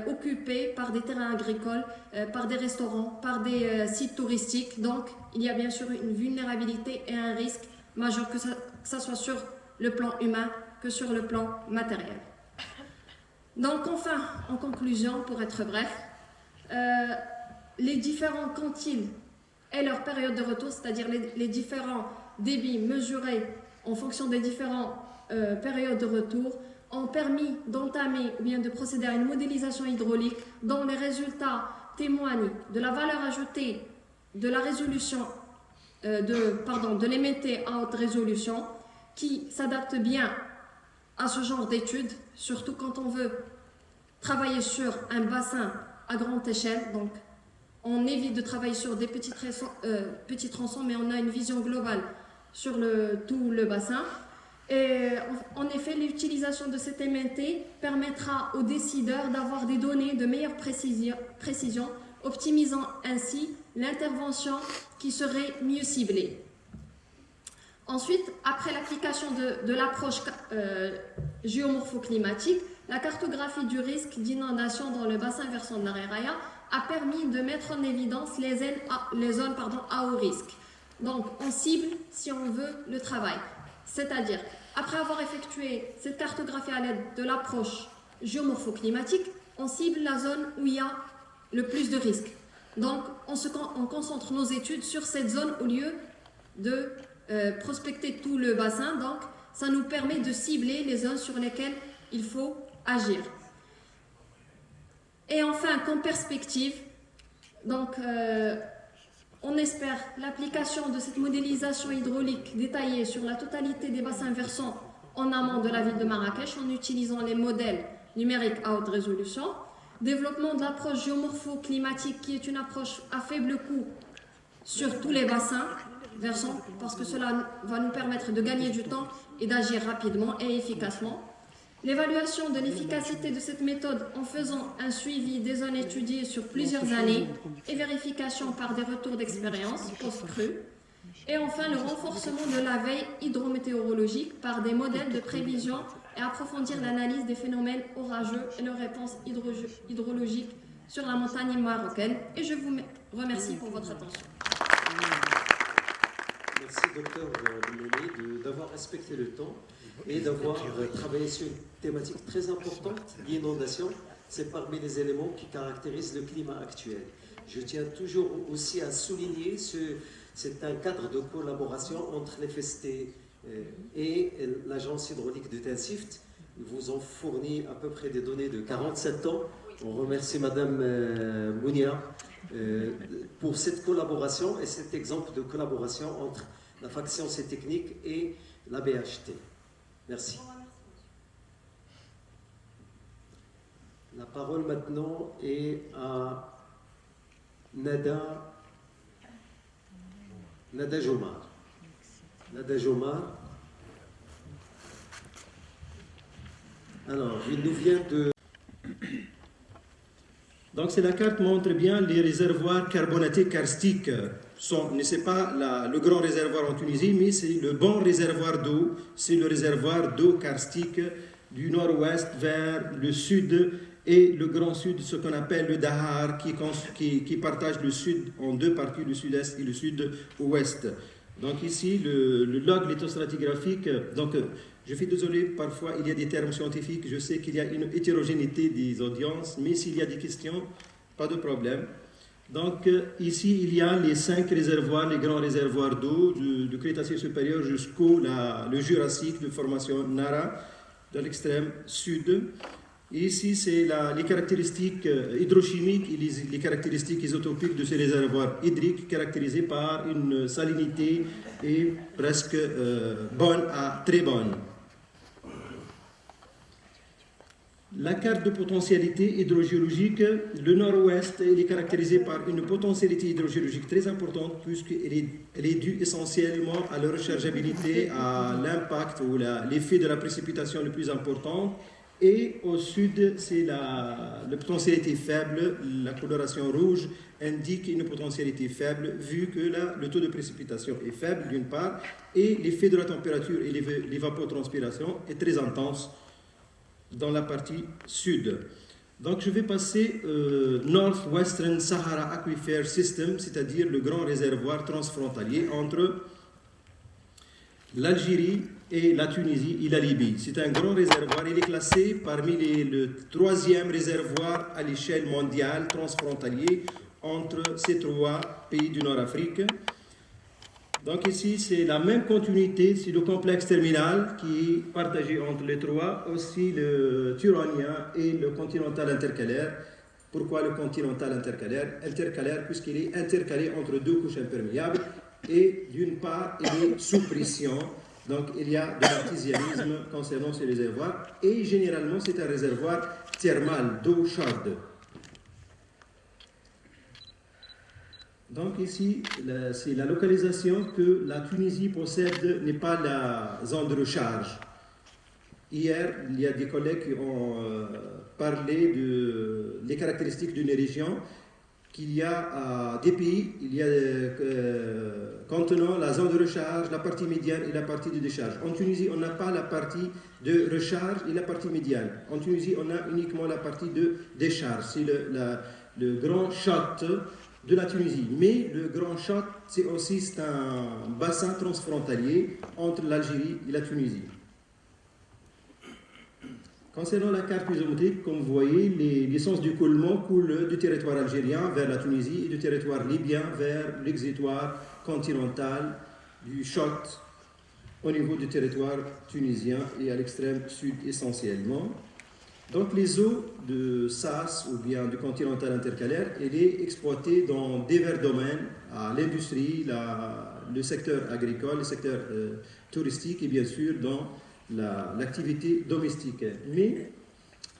occupées par des terrains agricoles, par des restaurants, par des sites touristiques. Donc, il y a bien sûr une vulnérabilité et un risque majeur, que ça soit sur le plan humain que sur le plan matériel. Donc, enfin, en conclusion, pour être bref, les différents quantiles et leur période de retour, c'est-à-dire les différents débits mesurés en fonction des différentes périodes de retour, ont permis d'entamer ou bien de procéder à une modélisation hydraulique dont les résultats témoignent de la valeur ajoutée de la résolution, de l'MT à haute résolution, qui s'adapte bien à ce genre d'études, surtout quand on veut travailler sur un bassin à grande échelle. Donc, on évite de travailler sur des petits tronçons, mais on a une vision globale sur tout le bassin. Et en effet, l'utilisation de cette MNT permettra aux décideurs d'avoir des données de meilleure précision, optimisant ainsi l'intervention qui serait mieux ciblée. Ensuite, après l'application de l'approche géomorphoclimatique, la cartographie du risque d'inondation dans le bassin versant de la Réraya a permis de mettre en évidence les zones à haut risque. Donc, on cible, si on veut, le travail. C'est-à-dire, après avoir effectué cette cartographie à l'aide de l'approche géomorphoclimatique, on cible la zone où il y a le plus de risques. Donc, on concentre nos études sur cette zone au lieu de prospecter tout le bassin. Donc, ça nous permet de cibler les zones sur lesquelles il faut agir. Et enfin, comme perspective, donc, on espère l'application de cette modélisation hydraulique détaillée sur la totalité des bassins versants en amont de la ville de Marrakech en utilisant les modèles numériques à haute résolution, développement de l'approche géomorphoclimatique qui est une approche à faible coût sur tous les bassins versants, parce que cela va nous permettre de gagner du temps et d'agir rapidement et efficacement. L'évaluation de l'efficacité de cette méthode en faisant un suivi des zones étudiées sur plusieurs années et vérification par des retours d'expérience post-crue. Et enfin, le renforcement de la veille hydrométéorologique par des modèles de prévision et approfondir l'analyse des phénomènes orageux et leurs réponses hydrologiques sur la montagne marocaine. Et je vous remercie pour votre attention. Merci, docteur Mélé, d'avoir respecté le temps et d'avoir travaillé sur une thématique très importante, l'inondation. C'est parmi les éléments qui caractérisent le climat actuel. Je tiens toujours aussi à souligner c'est un cadre de collaboration entre l'FST et l'agence hydraulique de Tinsift. Ils vous ont fourni à peu près des données de 47 ans. On remercie Madame Mounia pour cette collaboration et cet exemple de collaboration entre la fac Sciences et Techniques et la BHT. Merci. La parole maintenant est à Nada Jomar. Nada Jomar. Alors, il nous vient de... Donc, la carte montre bien les réservoirs carbonatés karstiques. Ce n'est pas le grand réservoir en Tunisie, mais c'est le bon réservoir d'eau. C'est le réservoir d'eau karstique du nord-ouest vers le sud et le grand sud, ce qu'on appelle le Dahar, qui partage le sud en deux parties, le sud-est et le sud-ouest. Donc ici, le log lithostratigraphique, donc je suis désolé, parfois il y a des termes scientifiques, je sais qu'il y a une hétérogénéité des audiences, mais s'il y a des questions, pas de problème. Donc ici, il y a les 5 réservoirs, les grands réservoirs d'eau, du Crétacé supérieur jusqu'au le Jurassique de formation Nara, de l'extrême sud. Et ici, c'est les caractéristiques hydrochimiques et les caractéristiques isotopiques de ces réservoirs hydriques caractérisés par une salinité et presque bonne à très bonne. La carte de potentialité hydrogéologique, le nord-ouest, est caractérisé par une potentialité hydrogéologique très importante puisqu'elle est due essentiellement à la rechargeabilité, à l'impact ou l'effet de la précipitation le plus important. Et au sud, c'est la potentialité faible. La coloration rouge indique une potentialité faible vu que le taux de précipitation est faible d'une part et l'effet de la température et l'évapotranspiration est très intense dans la partie sud. Donc je vais passer Northwestern Sahara Aquifer System, c'est-à-dire le grand réservoir transfrontalier entre l'Algérie et la Tunisie et la Libye. C'est un grand réservoir, il est classé parmi le 3e réservoir à l'échelle mondiale transfrontalier entre ces 3 pays du Nord-Afrique. Donc ici, c'est la même continuité, c'est le complexe terminal qui est partagé entre les 3, aussi le turonien et le continental intercalaire. Pourquoi le continental intercalaire? Intercalaire puisqu'il est intercalé entre 2 couches imperméables et d'une part, il est sous pression. Donc il y a de l'artésianisme concernant ce réservoir et généralement c'est un réservoir thermal d'eau chaude. Donc ici, c'est la localisation que la Tunisie possède n'est pas la zone de recharge. Hier, il y a des collègues qui ont parlé des caractéristiques d'une région, qu'il y a des pays, il y a contenant la zone de recharge, la partie médiane et la partie de décharge. En Tunisie, on n'a pas la partie de recharge et la partie médiane. En Tunisie, on a uniquement la partie de décharge. C'est le grand shot de la Tunisie. Mais le grand shot, c'est aussi un bassin transfrontalier entre l'Algérie et la Tunisie. Concernant la carte isométrique, comme vous voyez, les sens d'écoulement coulent du territoire algérien vers la Tunisie et du territoire libyen vers l'exutoire continental du shot au niveau du territoire tunisien et à l'extrême sud essentiellement. Donc les eaux de SAS ou bien du continental intercalaire, elle est exploitée dans divers domaines, à l'industrie, le secteur agricole, le secteur touristique et bien sûr dans l'activité domestique. Mais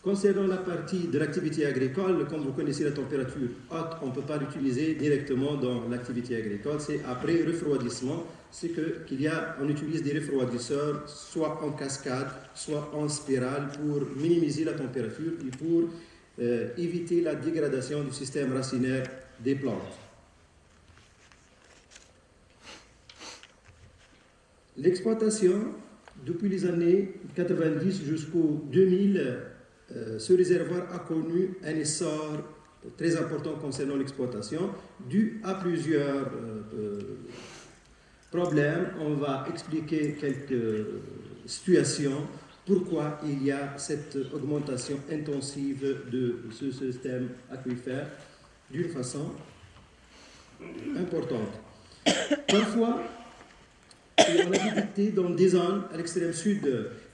concernant la partie de l'activité agricole, comme vous connaissez la température haute, on ne peut pas l'utiliser directement dans l'activité agricole. C'est après refroidissement, c'est qu'on utilise des refroidisseurs soit en cascade, soit en spirale pour minimiser la température et pour éviter la dégradation du système racinaire des plantes. L'exploitation depuis les années 90 jusqu'au 2000, ce réservoir a connu un essor très important concernant l'exploitation, dû à plusieurs problèmes. On va expliquer quelques situations, pourquoi il y a cette augmentation intensive de ce système aquifère d'une façon importante. Parfois, on a détecté dans des zones à l'extrême sud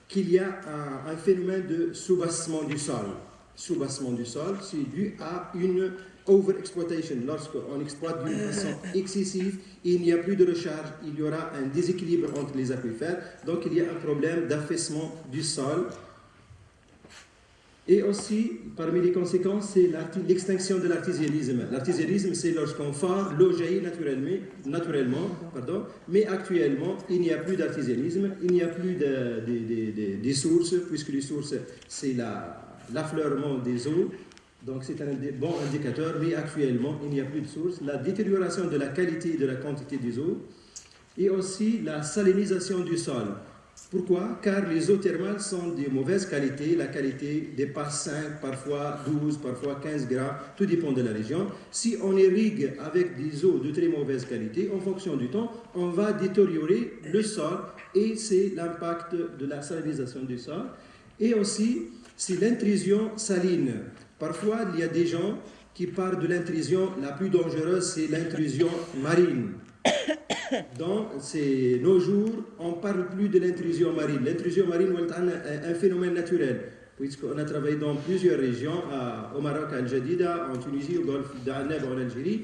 qu'il y a un phénomène de soubassement du sol. Soubassement du sol, c'est dû à une overexploitation. Lorsqu'on exploite d'une façon excessive, il n'y a plus de recharge, il y aura un déséquilibre entre les aquifères, donc il y a un problème d'affaissement du sol. Et aussi, parmi les conséquences, c'est l'extinction de l'artésianisme. L'artésianisme, c'est lorsqu'on fend, l'eau jaillit naturellement, mais actuellement, il n'y a plus d'artésianisme, il n'y a plus des sources, puisque les sources, c'est l'affleurement des eaux, donc c'est un bon indicateur, mais actuellement, il n'y a plus de sources. La détérioration de la qualité et de la quantité des eaux, et aussi la salinisation du sol. Pourquoi? Car les eaux thermales sont de mauvaise qualité. La qualité dépasse 5, parfois 12, parfois 15 grammes. Tout dépend de la région. Si on irrigue avec des eaux de très mauvaise qualité, en fonction du temps, on va détériorer le sol et c'est l'impact de la salinisation du sol. Et aussi, c'est l'intrusion saline. Parfois, il y a des gens qui parlent de l'intrusion la plus dangereuse, c'est l'intrusion marine. Dans nos jours, on ne parle plus de l'intrusion marine. L'intrusion marine est un phénomène naturel, puisqu'on a travaillé dans plusieurs régions, au Maroc, à Al-Jadida, en Tunisie, au golfe d'Aneb, en Algérie.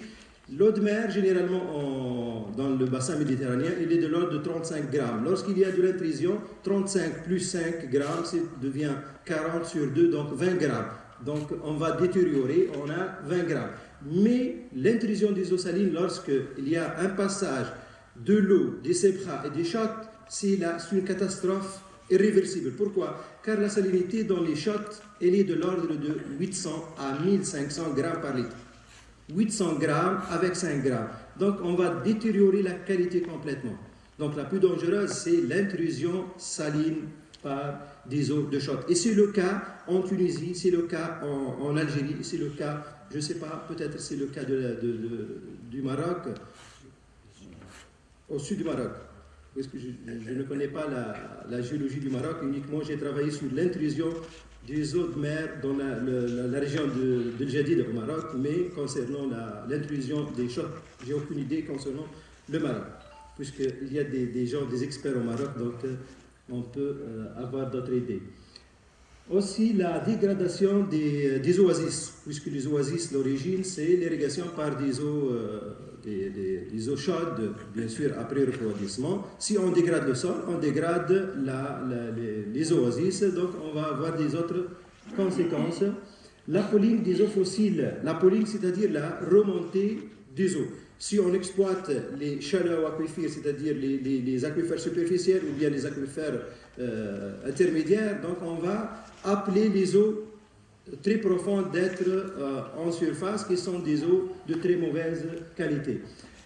L'eau de mer, généralement, dans le bassin méditerranéen, il est de l'ordre de 35 grammes. Lorsqu'il y a de l'intrusion, 35 plus 5 grammes, ça devient 40 sur 2, donc 20 grammes. Donc, on va détériorer, on a 20 grammes. Mais l'intrusion des eaux salines, lorsqu'il y a un passage de l'eau, des sépras et des shots, c'est une catastrophe irréversible. Pourquoi? Car la salinité dans les shots, elle est de l'ordre de 800 à 1500 grammes par litre. 800 grammes avec 5 grammes. Donc on va détériorer la qualité complètement. Donc la plus dangereuse, c'est l'intrusion saline par des eaux de shot. Et c'est le cas en Tunisie, c'est le cas en Algérie, c'est le cas, je ne sais pas, peut-être c'est le cas du Maroc, au sud du Maroc. Parce que je ne connais pas la géologie du Maroc, uniquement j'ai travaillé sur l'intrusion des eaux de mer dans la région de Jadid au Maroc, mais concernant l'intrusion des shots, j'ai aucune idée concernant le Maroc, puisqu'il y a des gens, des experts au Maroc, donc on peut avoir d'autres idées. Aussi la dégradation des oasis, puisque les oasis, l'origine, c'est l'irrigation par des eaux chaudes, bien sûr, après refroidissement. Si on dégrade le sol, on dégrade les oasis, donc on va avoir des autres conséquences. La pollution des eaux fossiles, la pollution, c'est-à-dire la remontée des eaux. Si on exploite les shallow aquifères, c'est-à-dire les aquifères superficiels ou bien les aquifères intermédiaires, donc on va appeler les eaux très profondes d'être en surface, qui sont des eaux de très mauvaise qualité.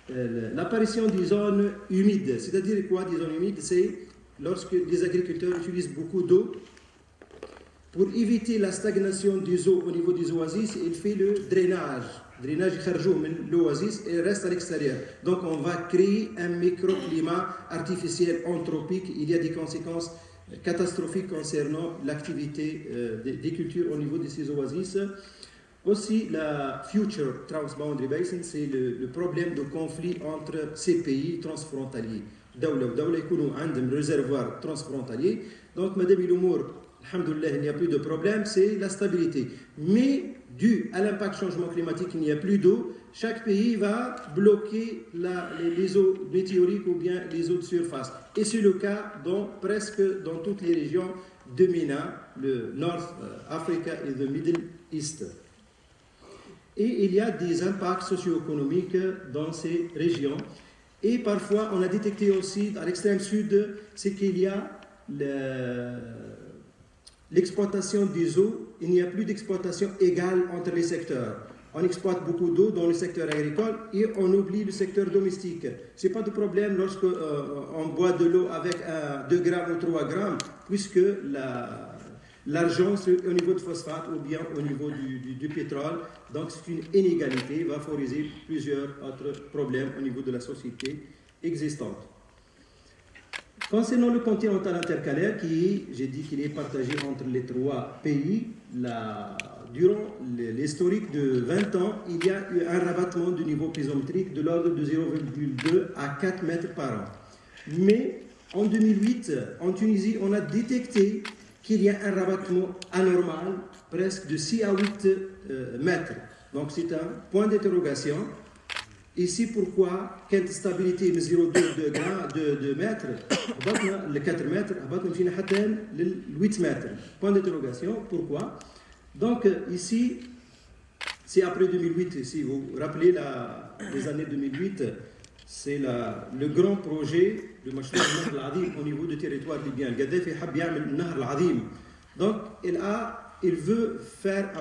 L'apparition des zones humides, c'est-à-dire quoi des zones humides? C'est lorsque les agriculteurs utilisent beaucoup d'eau. Pour éviter la stagnation des eaux au niveau des oasis, il fait le drainage. Drainage de l'oasis et reste à l'extérieur. Donc on va créer un microclimat artificiel anthropique. Il y a des conséquences catastrophiques concernant l'activité des cultures au niveau de ces oasis. Aussi, la Future Transboundary Basin, c'est le problème de conflit entre ces pays transfrontaliers. Dawla يكونوا عندهم réservoir transfrontalier. Donc, Madame Iloumour, alhamdoulilah, il n'y a plus de problème, c'est la stabilité. Mais, dû à l'impact changement climatique, il n'y a plus d'eau, chaque pays va bloquer les eaux météoriques ou bien les eaux de surface. Et c'est le cas presque dans toutes les régions de MENA, le North Africa et le Middle East. Et il y a des impacts socio-économiques dans ces régions. Et parfois, on a détecté aussi, à l'extrême sud, c'est qu'il y a l'exploitation des eaux. Il n'y a plus d'exploitation égale entre les secteurs. On exploite beaucoup d'eau dans le secteur agricole et on oublie le secteur domestique. Ce n'est pas de problème lorsque on boit de l'eau avec 2 grammes ou 3 grammes, puisque l'argent, c'est au niveau de phosphate ou bien au niveau du pétrole. Donc, c'est une inégalité, va favoriser plusieurs autres problèmes au niveau de la société existante. Concernant le continental intercalaire, j'ai dit qu'il est partagé entre les 3 pays, durant l'historique de 20 ans, il y a eu un rabattement du niveau pluviométrique de l'ordre de 0,2 à 4 mètres par an. Mais en 2008, en Tunisie, on a détecté qu'il y a un rabattement anormal, presque de 6 à 8 mètres. Donc c'est un point d'interrogation. Ici, pourquoi, quelle stabilité de 0,2 mètres, le 4 mètres, le 8 mètres. Point d'interrogation, pourquoi? Donc ici, c'est après 2008, si vous vous rappelez les années 2008, c'est le grand projet de Mashroua al-Nahr al-Azim au niveau du territoire libyen. Gaddafi حب يعمل النهر العظيم. Donc il veut faire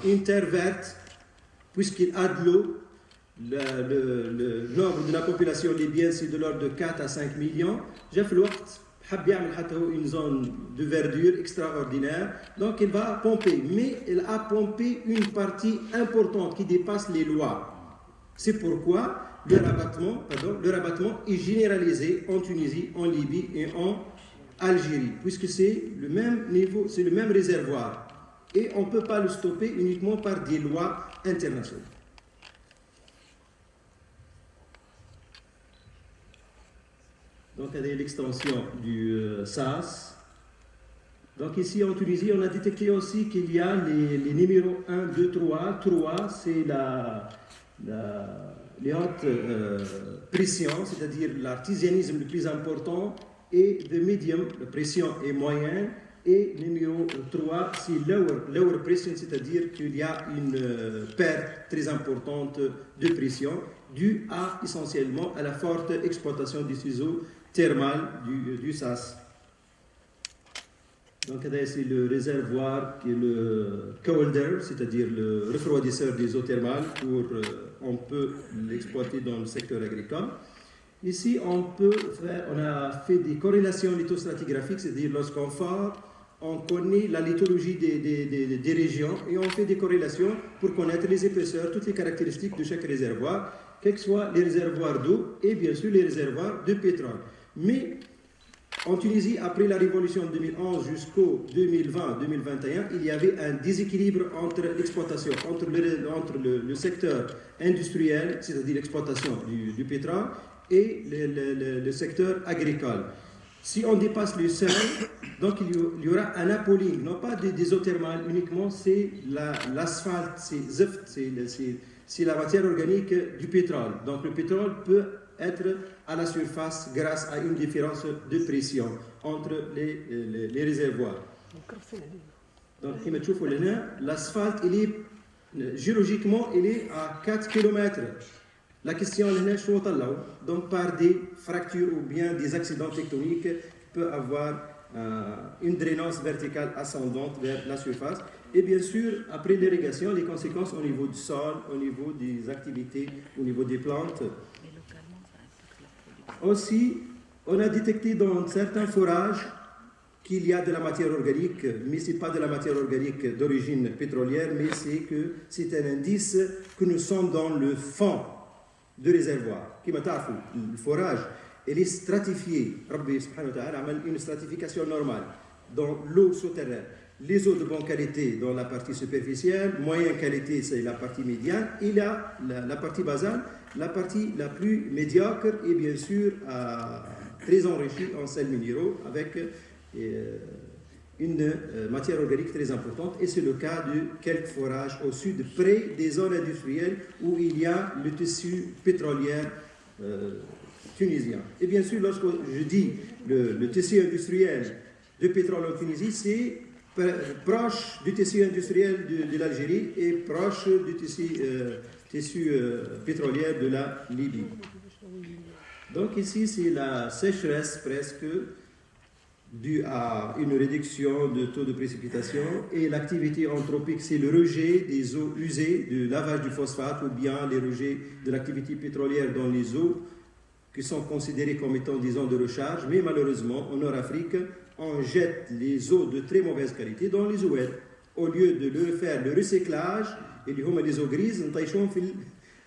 une terre verte puisqu'il a de l'eau. Le nombre de la population libyenne, c'est de l'ordre de 4 à 5 millions. J'ai fait حب يعمل حتى une zone de verdure extraordinaire. Donc il va pomper, mais il a pompé une partie importante qui dépasse les lois. C'est pourquoi le rabattement est généralisé en Tunisie, en Libye et en Algérie, puisque c'est le même niveau, c'est le même réservoir. Et on ne peut pas le stopper uniquement par des lois internationales. Donc, il y a l'extension du SAS. Donc, ici en Tunisie, on a détecté aussi qu'il y a les numéros 1, 2, 3. 3, c'est les hautes pressions, c'est-à-dire l'artisanisme le plus important, et de medium, la pression est moyenne, et numéro 3, c'est lower pression, c'est-à-dire qu'il y a une perte très importante de pression, due essentiellement à la forte exploitation des ciseaux thermales du SAS. Donc, c'est le réservoir qui est le coholder, c'est-à-dire le refroidisseur des eaux thermales on peut l'exploiter dans le secteur agricole. Ici, on a fait des corrélations lithostratigraphiques, c'est-à-dire lorsqu'on fore, on connaît la lithologie des régions et on fait des corrélations pour connaître les épaisseurs, toutes les caractéristiques de chaque réservoir, quels que soient les réservoirs d'eau et bien sûr les réservoirs de pétrole. Mais en Tunisie, après la révolution de 2011 jusqu'au 2020-2021, il y avait un déséquilibre entre l'exploitation, entre le secteur industriel, c'est-à-dire l'exploitation du pétrole, et le secteur agricole. Si on dépasse le seuil, donc il y aura un upwelling, non pas des eaux thermales uniquement, c'est l'asphalte, c'est la matière organique du pétrole. Donc le pétrole peut être à la surface grâce à une différence de pression entre les réservoirs. Donc, l'asphalte, géologiquement, il est à 4 km. La question est donc par des fractures ou bien des accidents tectoniques, peut avoir une drainance verticale ascendante vers la surface. Et bien sûr, après l'irrigation, les conséquences au niveau du sol, au niveau des activités, au niveau des plantes. Aussi, on a détecté dans certains forages qu'il y a de la matière organique, mais ce n'est pas de la matière organique d'origine pétrolière, mais c'est un indice que nous sommes dans le fond de réservoir. Le forage, il est stratifié. Rabbi subhanahu wa ta'ala a une stratification normale dans l'eau souterraine. Les eaux de bonne qualité dans la partie superficielle, moyenne qualité c'est la partie médiane, et là, la partie basale, la partie la plus médiocre est bien sûr très enrichie en sels minéraux avec une matière organique très importante, et c'est le cas de quelques forages au sud, près des zones industrielles où il y a le tissu pétrolier tunisien. Et bien sûr, lorsque je dis le tissu industriel de pétrole en Tunisie, c'est proche du tissu industriel de l'Algérie et proche du tissu pétrolier de la Libye. Donc ici, c'est la sécheresse presque due à une réduction de taux de précipitation, et l'activité anthropique, c'est le rejet des eaux usées, du lavage du phosphate ou bien les rejets de l'activité pétrolière dans les eaux qui sont considérées comme étant des zones de recharge. Mais malheureusement, en Nord-Afrique, on jette les eaux de très mauvaise qualité dans les oueds. Au lieu de faire le recyclage, et les eaux grises,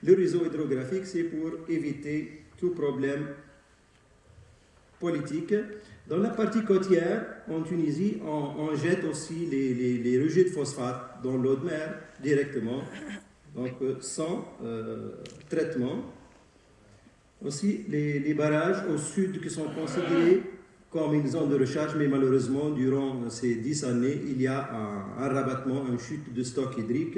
le réseau hydrographique, c'est pour éviter tout problème politique. Dans la partie côtière, en Tunisie, on jette aussi les rejets de phosphate dans l'eau de mer directement, donc sans traitement. Aussi, les barrages au sud qui sont considérés comme une zone de recharge, mais malheureusement, durant ces 10 années, il y a un rabattement, une chute de stock hydrique.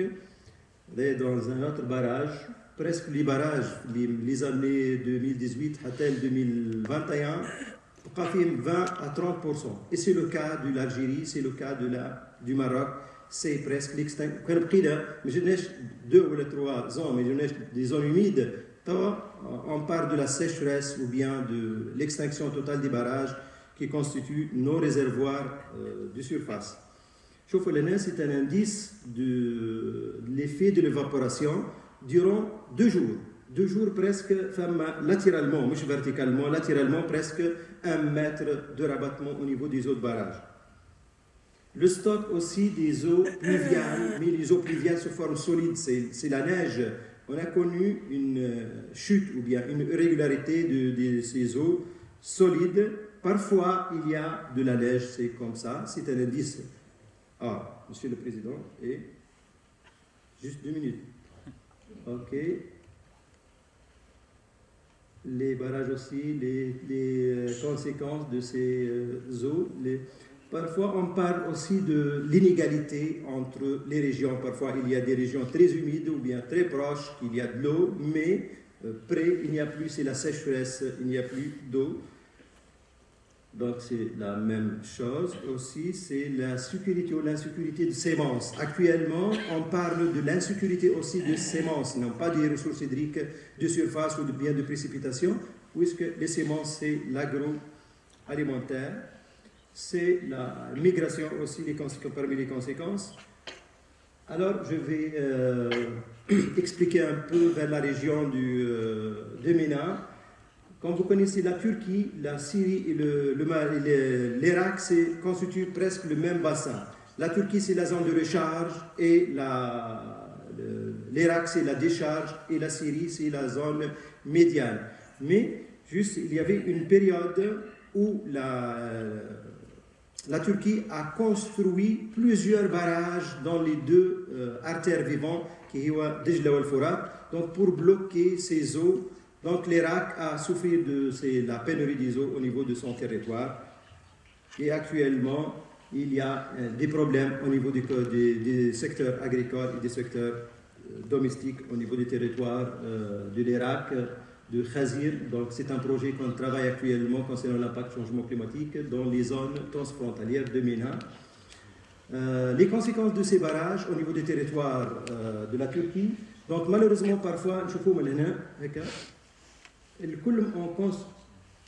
Dans un autre barrage, presque les barrages, les années 2018 à 2021, 20 à 30%. Et c'est le cas de l'Algérie, c'est le cas du Maroc, c'est presque l'extinction. Mais je n'ai 2 ou 3 zones, mais je n'ai des zones humides. On parle de la sécheresse ou bien de l'extinction totale des barrages qui constituent nos réservoirs de surface. Chauffe l'année, c'est un indice de l'effet de l'évaporation durant 2 jours. 2 jours presque, latéralement, mais verticalement, latéralement presque 1 mètre de rabattement au niveau des eaux de barrage. Le stock aussi des eaux pluviales, mais les eaux pluviales se forment solides, c'est la neige. On a connu une chute ou bien une irrégularité de ces eaux solides. Parfois, il y a de la neige, c'est comme ça, c'est un indice. Ah, Monsieur le Président, et juste 2 minutes. Ok. Les barrages aussi, les conséquences de ces eaux. Parfois, on parle aussi de l'inégalité entre les régions. Parfois, il y a des régions très humides ou bien très proches, il y a de l'eau, mais près, il n'y a plus, c'est la sécheresse, il n'y a plus d'eau. Donc, c'est la même chose. Aussi, c'est la sécurité ou l'insécurité de semences. Actuellement, on parle de l'insécurité aussi de semences, non pas des ressources hydriques de surface ou de biens de précipitation, puisque les semences, c'est l'agroalimentaire. c'est la migration aussi parmi les conséquences. Alors, je vais expliquer un peu vers la région de MENA. Comme vous connaissez, la Turquie, la Syrie et l'Irak constituent presque le même bassin. La Turquie, c'est la zone de recharge et l'Irak, c'est la décharge et la Syrie, c'est la zone médiane. Mais juste, il y avait une période où la Turquie a construit plusieurs barrages dans les deux artères vivantes, qui sont Dijla et Forat, donc pour bloquer ces eaux. Donc l'Irak a souffert de la pénurie des eaux au niveau de son territoire. Et actuellement, il y a des problèmes au niveau des secteurs agricoles et des secteurs domestiques au niveau du territoire de l'Irak, de Khazir. Donc c'est un projet qu'on travaille actuellement concernant l'impact du changement climatique dans les zones transfrontalières de MENA. Les conséquences de ces barrages au niveau des territoires de la Turquie. Donc malheureusement parfois,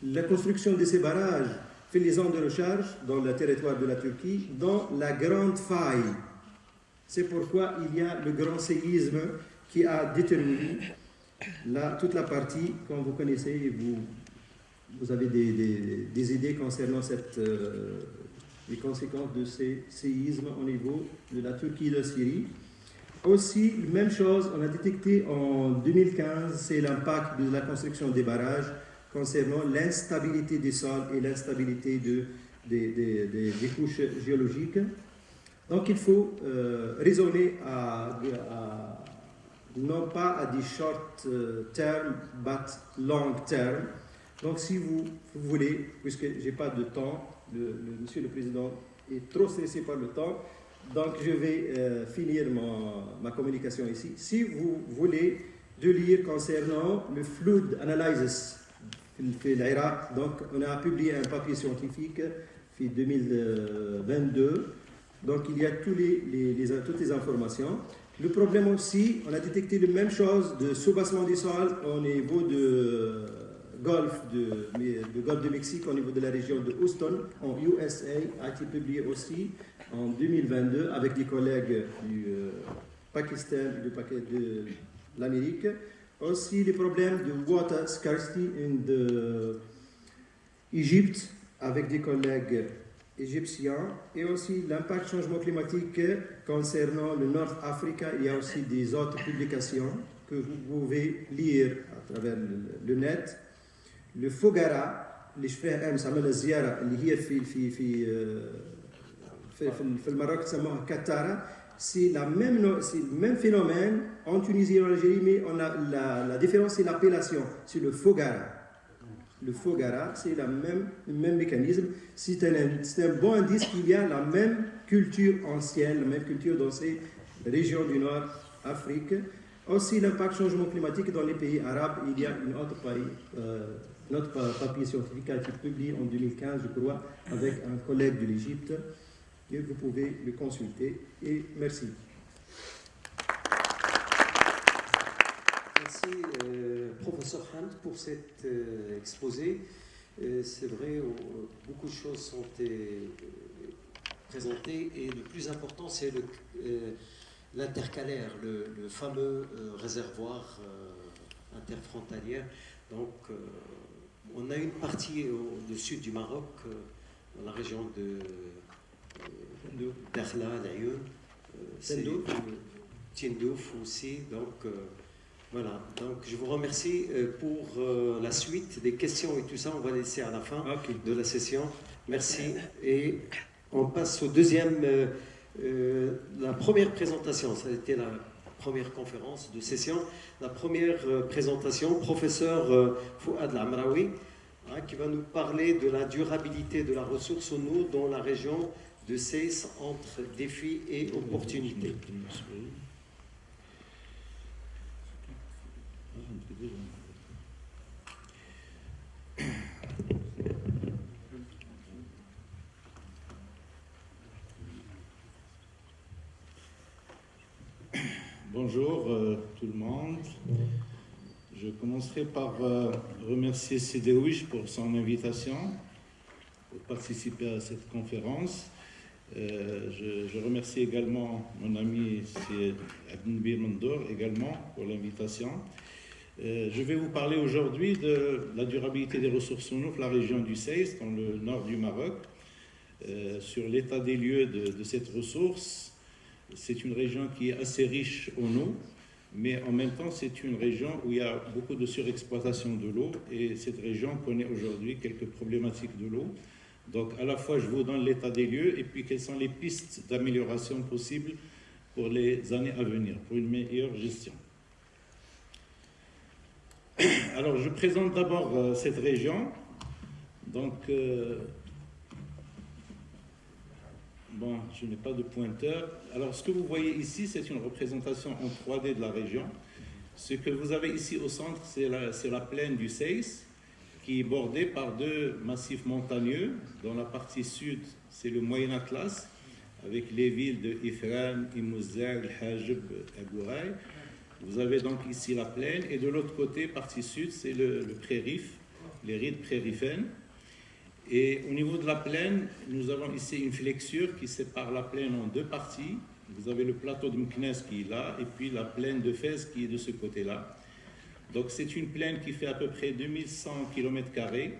la construction de ces barrages fait les zones de recharge dans le territoire de la Turquie dans la grande faille. C'est pourquoi il y a le grand séisme qui a déterminé toute la partie, comme vous connaissez, vous avez des idées concernant les conséquences de ces séismes au niveau de la Turquie et de la Syrie. Aussi, même chose, on a détecté en 2015, c'est l'impact de la construction des barrages concernant l'instabilité des sols et l'instabilité des couches géologiques. Donc il faut raisonner non pas à des short term, but long term. Donc si vous voulez, puisque je n'ai pas de temps, Monsieur le Président est trop stressé par le temps, donc je vais finir ma communication ici. Si vous voulez de lire concernant le flood analysis في l'Irak, donc on a publié un papier scientifique en 2022. Donc il y a toutes les informations. Le problème aussi, on a détecté la même chose de soubassement du sol au niveau de Golfe de Mexique, au niveau de la région de Houston, en USA, a été publié aussi en 2022 avec des collègues du Pakistan et de l'Amérique. Aussi les problèmes de water scarcity in Egypte avec des collègues égyptiens, et aussi l'impact du changement climatique concernant le Nord Afrique. Il y a aussi des autres publications que vous pouvez lire à travers le net. Le Fogara, اللي شفناه امس عملنا زياره اللي هي في المراكش تسموها كتارة. C'est le même phénomène en Tunisie et en Algérie, mais la différence, c'est l'appellation, c'est le Fogara. Le Fogara, c'est le même mécanisme. C'est un bon indice qu'il y a la même culture ancienne, la même culture dans ces régions du Nord Afrique. Aussi l'impact du changement climatique dans les pays arabes. Il y a notre papier scientifique qui a été publié en 2015, je crois, avec un collègue de l'Égypte. Et vous pouvez le consulter. Et merci. Merci, professeur Hunt, pour cet exposé. C'est vrai, beaucoup de choses sont présentées, et le plus important, c'est l'intercalaire, le fameux réservoir interfrontalier. Donc, on a une partie au sud du Maroc, dans la région de Dakhla, d'ailleurs, Tindouf aussi. Donc, voilà. Donc, je vous remercie pour la suite des questions et tout ça. On va laisser à la fin de la session. Merci. Et on passe au deuxième. La première présentation, ça a été la première conférence de session. La première présentation, professeur Fouad Lamraoui, qui va nous parler de la durabilité de la ressource en eau dans la région de Ceyce, entre défis et opportunités. Bonjour tout le monde. Je commencerai par remercier Cédéouche pour son invitation pour participer à cette conférence. Je remercie également mon ami Abdelnabir Mandour également pour l'invitation. Je vais vous parler aujourd'hui de la durabilité des ressources en eau de la région du Ceïs, dans le nord du Maroc, sur l'état des lieux de cette ressource. C'est une région qui est assez riche en eau, mais en même temps, c'est une région où il y a beaucoup de surexploitation de l'eau et cette région connaît aujourd'hui quelques problématiques de l'eau. Donc, à la fois, je vous donne l'état des lieux et puis quelles sont les pistes d'amélioration possibles pour les années à venir, pour une meilleure gestion. Alors, je présente d'abord cette région. Donc, bon, je n'ai pas de pointeur. Alors, ce que vous voyez ici, c'est une représentation en 3D de la région. Ce que vous avez ici au centre, c'est la plaine du Ceïs, qui est bordée par deux massifs montagneux. Dans la partie sud, c'est le Moyen Atlas, avec les villes de Ifran, Imouzzag, El-Hajib, Agouaï. Vous avez donc ici la plaine, et de l'autre côté, partie sud, c'est le prérif, les rides prérifènes. Et au niveau de la plaine, nous avons ici une flexure qui sépare la plaine en deux parties. Vous avez le plateau de Meknès qui est là, et puis la plaine de Fès qui est de ce côté-là. Donc c'est une plaine qui fait à peu près 2100 km².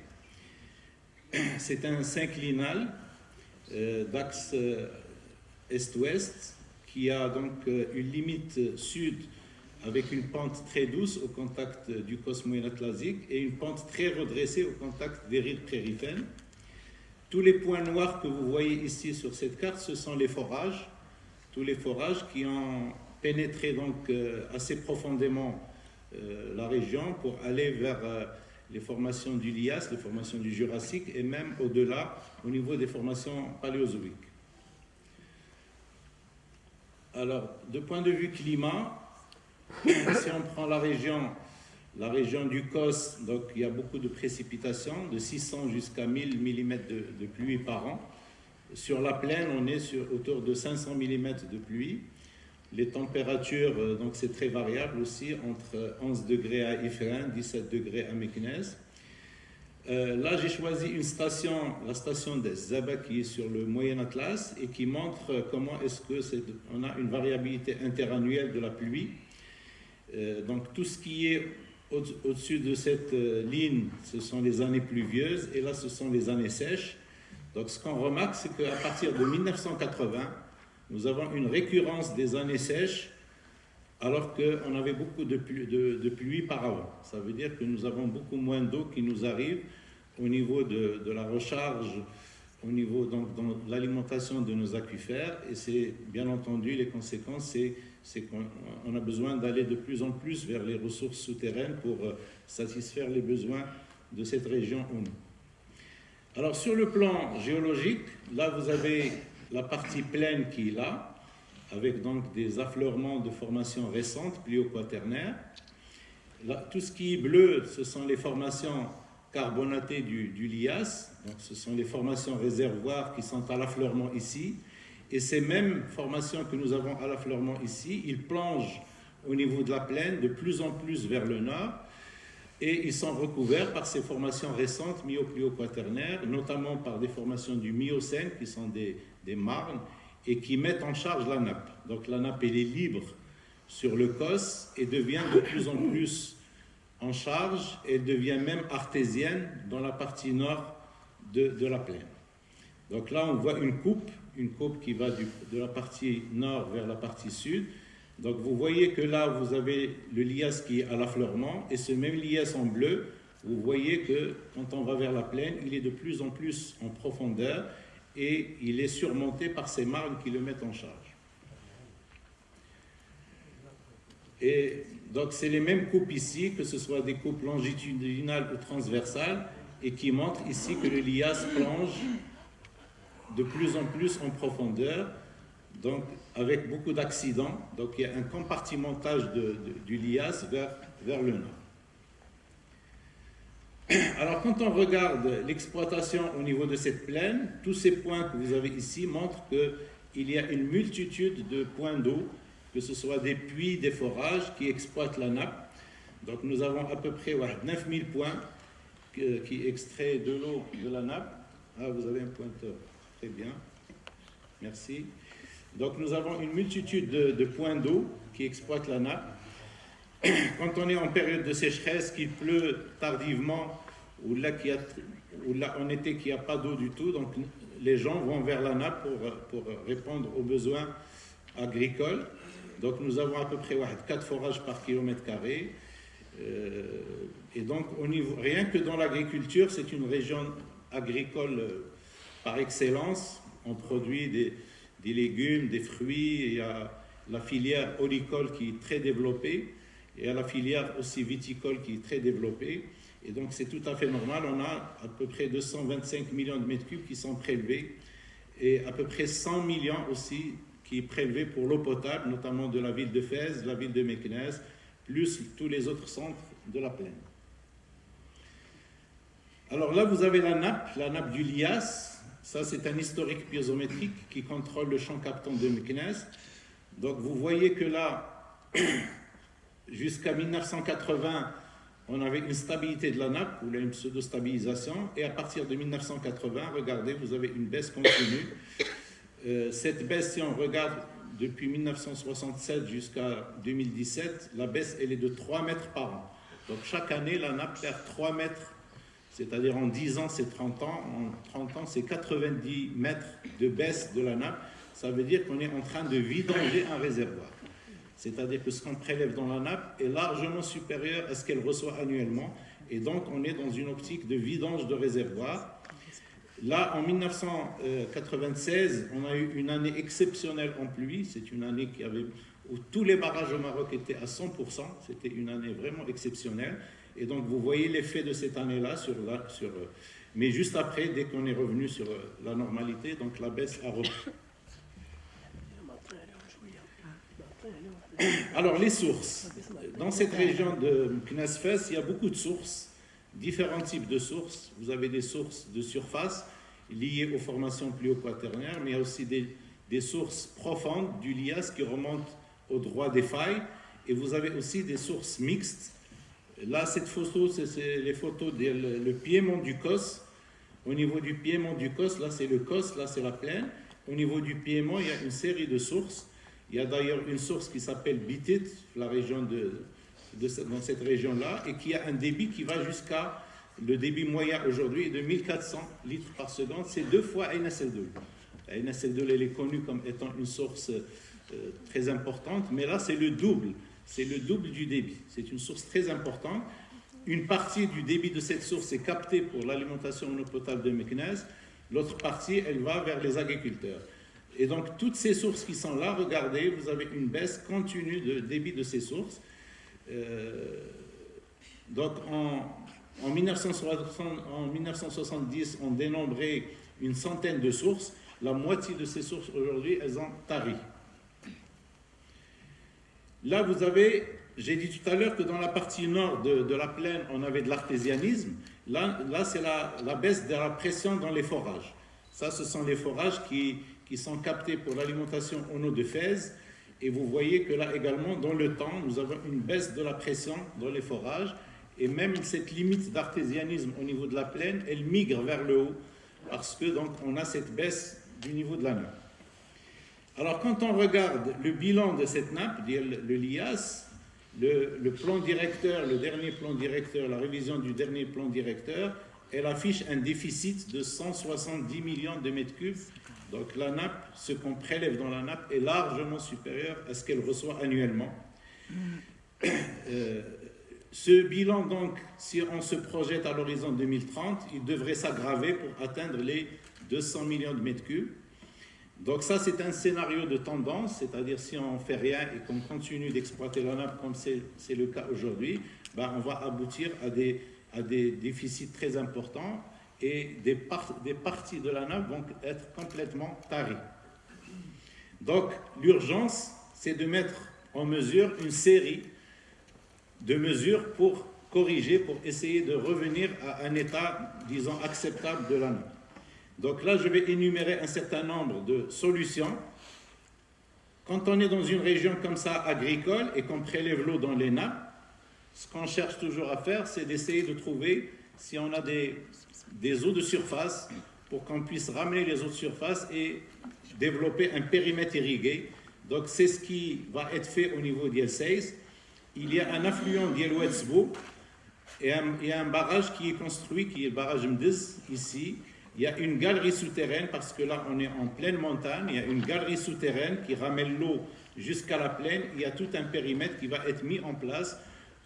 C'est un synclinal d'axe est-ouest qui a donc une limite sud avec une pente très douce au contact du cosme moyen-atlasique et une pente très redressée au contact des rides prérifènes. Tous les points noirs que vous voyez ici sur cette carte, ce sont les forages, tous les forages qui ont pénétré donc assez profondément la région pour aller vers les formations du Lias, les formations du Jurassique et même au-delà au niveau des formations paléozoïques. Alors, de point de vue climat, si on prend la région du Kos, donc il y a beaucoup de précipitations, de 600 jusqu'à 1000 mm de pluie par an. Sur la plaine, on est autour de 500 mm de pluie. Les températures, donc c'est très variable aussi, entre 11 degrés à Ifrin, 17 degrés à Meknès. Là, j'ai choisi une station, la station des Zaba, qui est sur le Moyen Atlas et qui montre comment est-ce qu'on a une variabilité interannuelle de la pluie. Donc tout ce qui est au-dessus de cette ligne, ce sont les années pluvieuses et là ce sont les années sèches. Donc ce qu'on remarque, c'est qu'à partir de 1980, nous avons une récurrence des années sèches alors qu'on avait beaucoup de pluie par avant. Ça veut dire que nous avons beaucoup moins d'eau qui nous arrive au niveau de la recharge, au niveau donc, dans l'alimentation de nos aquifères et c'est bien entendu les conséquences, c'est qu'on a besoin d'aller de plus en plus vers les ressources souterraines pour satisfaire les besoins de cette région en eau. Alors sur le plan géologique, là vous avez la partie plaine qui est là, avec donc des affleurements de formations récentes, plio-quaternaires. Là, tout ce qui est bleu, ce sont les formations carbonatées du Lias, donc ce sont les formations réservoirs qui sont à l'affleurement ici. Et ces mêmes formations que nous avons à l'affleurement ici, ils plongent au niveau de la plaine de plus en plus vers le nord et ils sont recouverts par ces formations récentes myo-plio-quaternaires, notamment par des formations du Miocène qui sont des marnes et qui mettent en charge la nappe. Donc la nappe elle est libre sur le Kos et devient de plus en plus en charge et devient même artésienne dans la partie nord de la plaine. Donc là on voit une coupe qui va de la partie nord vers la partie sud. Donc vous voyez que là, vous avez le lias qui est à l'affleurement, et ce même lias en bleu, vous voyez que quand on va vers la plaine, il est de plus en plus en profondeur, et il est surmonté par ces marnes qui le mettent en charge. Et donc c'est les mêmes coupes ici, que ce soit des coupes longitudinales ou transversales, et qui montrent ici que le lias plonge de plus en plus en profondeur, donc avec beaucoup d'accidents. Donc il y a un compartimentage du lias vers le nord. Alors quand on regarde l'exploitation au niveau de cette plaine, tous ces points que vous avez ici montrent qu'il y a une multitude de points d'eau, que ce soit des puits, des forages qui exploitent la nappe. Donc nous avons à peu près 9000 points qui extraient de l'eau de la nappe. Ah, vous avez un pointeur. Très bien. Merci. Donc, nous avons une multitude de points d'eau qui exploitent la nappe. Quand on est en période de sécheresse, qu'il pleut tardivement, ou là en été qu'il n'y a pas d'eau du tout, donc les gens vont vers la nappe pour répondre aux besoins agricoles. Donc nous avons à peu près 4 forages par kilomètre carré. Et donc rien que dans l'agriculture, c'est une région agricole par excellence. On produit des légumes, des fruits, il y a la filière olicole qui est très développée, et il y a la filière aussi viticole qui est très développée. Et donc c'est tout à fait normal, on a à peu près 225 millions de mètres cubes qui sont prélevés, et à peu près 100 millions aussi qui est prélevé pour l'eau potable, notamment de la ville de Fès, de la ville de Meknès, plus tous les autres centres de la plaine. Alors là, vous avez la nappe du Lias. Ça, c'est un historique piézométrique qui contrôle le champ captant de Meknès. Donc vous voyez que là, jusqu'à 1980, on avait une stabilité de la nappe, ou une pseudo-stabilisation, et à partir de 1980, regardez, vous avez une baisse continue. Cette baisse, si on regarde depuis 1967 jusqu'à 2017, la baisse, elle est de 3 mètres par an. Donc chaque année, la nappe perd 3 mètres, c'est-à-dire en 10 ans, c'est 30 ans, en 30 ans, c'est 90 mètres de baisse de la nappe. Ça veut dire qu'on est en train de vidanger un réservoir. C'est-à-dire que ce qu'on prélève dans la nappe est largement supérieur à ce qu'elle reçoit annuellement. Et donc, on est dans une optique de vidange de réservoir. Là, en 1996, on a eu une année exceptionnelle en pluie. C'est une année où tous les barrages au Maroc étaient à 100%. C'était une année vraiment exceptionnelle. Et donc, vous voyez l'effet de cette année-là mais juste après, dès qu'on est revenu sur la normalité, donc la baisse a repris. Alors, les sources. Dans cette région de Meknès-Fès, il y a beaucoup de sources, différents types de sources. Vous avez des sources de surface liées aux formations pluvio-quaternaires, mais il y a aussi des sources profondes du Lias qui remontent au droit des failles. Et vous avez aussi des sources mixtes. Là, cette photo, c'est les photos du piémont du Kos. Au niveau du piémont du Kos, là, c'est le Kos, là, c'est la plaine. Au niveau du piémont, il y a une série de sources. Il y a d'ailleurs une source qui s'appelle Bitit, la région dans cette région-là, et qui a un débit qui va jusqu'à, le débit moyen aujourd'hui est de 1400 litres par seconde. C'est 2 fois Ain Seldoul. Ain Seldoul, elle est connue comme étant une source très importante, mais là, c'est le double. C'est le double du débit. C'est une source très importante. Une partie du débit de cette source est captée pour l'alimentation en eau potable de Meknès. L'autre partie, elle va vers les agriculteurs. Et donc, toutes ces sources qui sont là, regardez, vous avez une baisse continue de débit de ces sources. Donc, en 1970, on dénombrait une centaine de sources. La moitié de ces sources, aujourd'hui, elles ont tari. Là, vous avez, j'ai dit tout à l'heure que dans la partie nord de la plaine, on avait de l'artésianisme. Là c'est la baisse de la pression dans les forages. Ça, ce sont les forages qui sont captés pour l'alimentation en eau de Fès. Et vous voyez que là également, dans le temps, nous avons une baisse de la pression dans les forages. Et même cette limite d'artésianisme au niveau de la plaine, elle migre vers le haut, parce que donc on a cette baisse du niveau de la nappe. Alors quand on regarde le bilan de cette nappe, le Lias, le plan directeur, le dernier plan directeur, la révision du dernier plan directeur, elle affiche un déficit de 170 millions de mètres cubes. Donc la nappe, ce qu'on prélève dans la nappe est largement supérieur à ce qu'elle reçoit annuellement. Ce bilan, donc, si on se projette à l'horizon 2030, il devrait s'aggraver pour atteindre les 200 millions de mètres cubes. Donc ça, c'est un scénario de tendance, c'est-à-dire si on ne fait rien et qu'on continue d'exploiter la nappe comme c'est le cas aujourd'hui, ben on va aboutir à des déficits très importants et des parties de la nappe vont être complètement taries. Donc l'urgence, c'est de mettre en mesure une série de mesures pour corriger, pour essayer de revenir à un état, disons, acceptable de la nappe. Donc là, je vais énumérer un certain nombre de solutions. Quand on est dans une région comme ça, agricole, et qu'on prélève l'eau dans les nappes, ce qu'on cherche toujours à faire, c'est d'essayer de trouver, si on a des eaux de surface, pour qu'on puisse ramener les eaux de surface et développer un périmètre irrigué. Donc c'est ce qui va être fait au niveau d'El Seis. Il y a un affluent d'El Ouetzbo et il y a un barrage qui est construit, qui est le barrage Mdiz, ici. Il y a une galerie souterraine, parce que là on est en pleine montagne, il y a une galerie souterraine qui ramène l'eau jusqu'à la plaine. Il y a tout un périmètre qui va être mis en place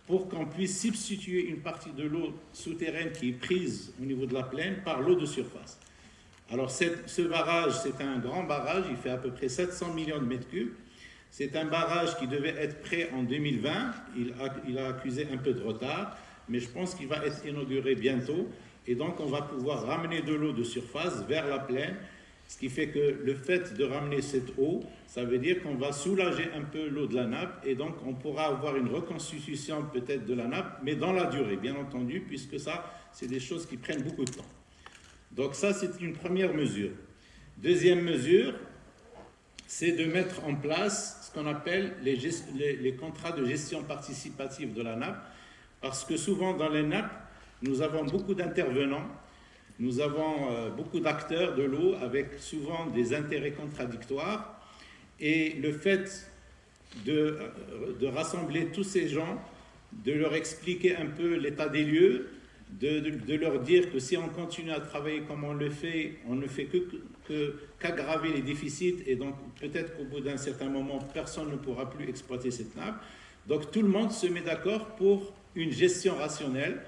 pour qu'on puisse substituer une partie de l'eau souterraine qui est prise au niveau de la plaine par l'eau de surface. Alors ce barrage, c'est un grand barrage, il fait à peu près 700 millions de mètres cubes. C'est un barrage qui devait être prêt en 2020, il a accusé un peu de retard, mais je pense qu'il va être inauguré bientôt. Et donc on va pouvoir ramener de l'eau de surface vers la plaine, ce qui fait que le fait de ramener cette eau, ça veut dire qu'on va soulager un peu l'eau de la nappe, et donc on pourra avoir une reconstitution peut-être de la nappe, mais dans la durée, bien entendu, puisque ça, c'est des choses qui prennent beaucoup de temps. Donc ça, c'est une première mesure. Deuxième mesure, c'est de mettre en place ce qu'on appelle les contrats de gestion participative de la nappe, parce que souvent dans les nappes, nous avons beaucoup d'intervenants, nous avons beaucoup d'acteurs de l'eau avec souvent des intérêts contradictoires, et le fait de rassembler tous ces gens, de leur expliquer un peu l'état des lieux, de leur dire que si on continue à travailler comme on le fait, on ne fait qu'aggraver les déficits, et donc peut-être qu'au bout d'un certain moment, personne ne pourra plus exploiter cette nappe. Donc tout le monde se met d'accord pour une gestion rationnelle,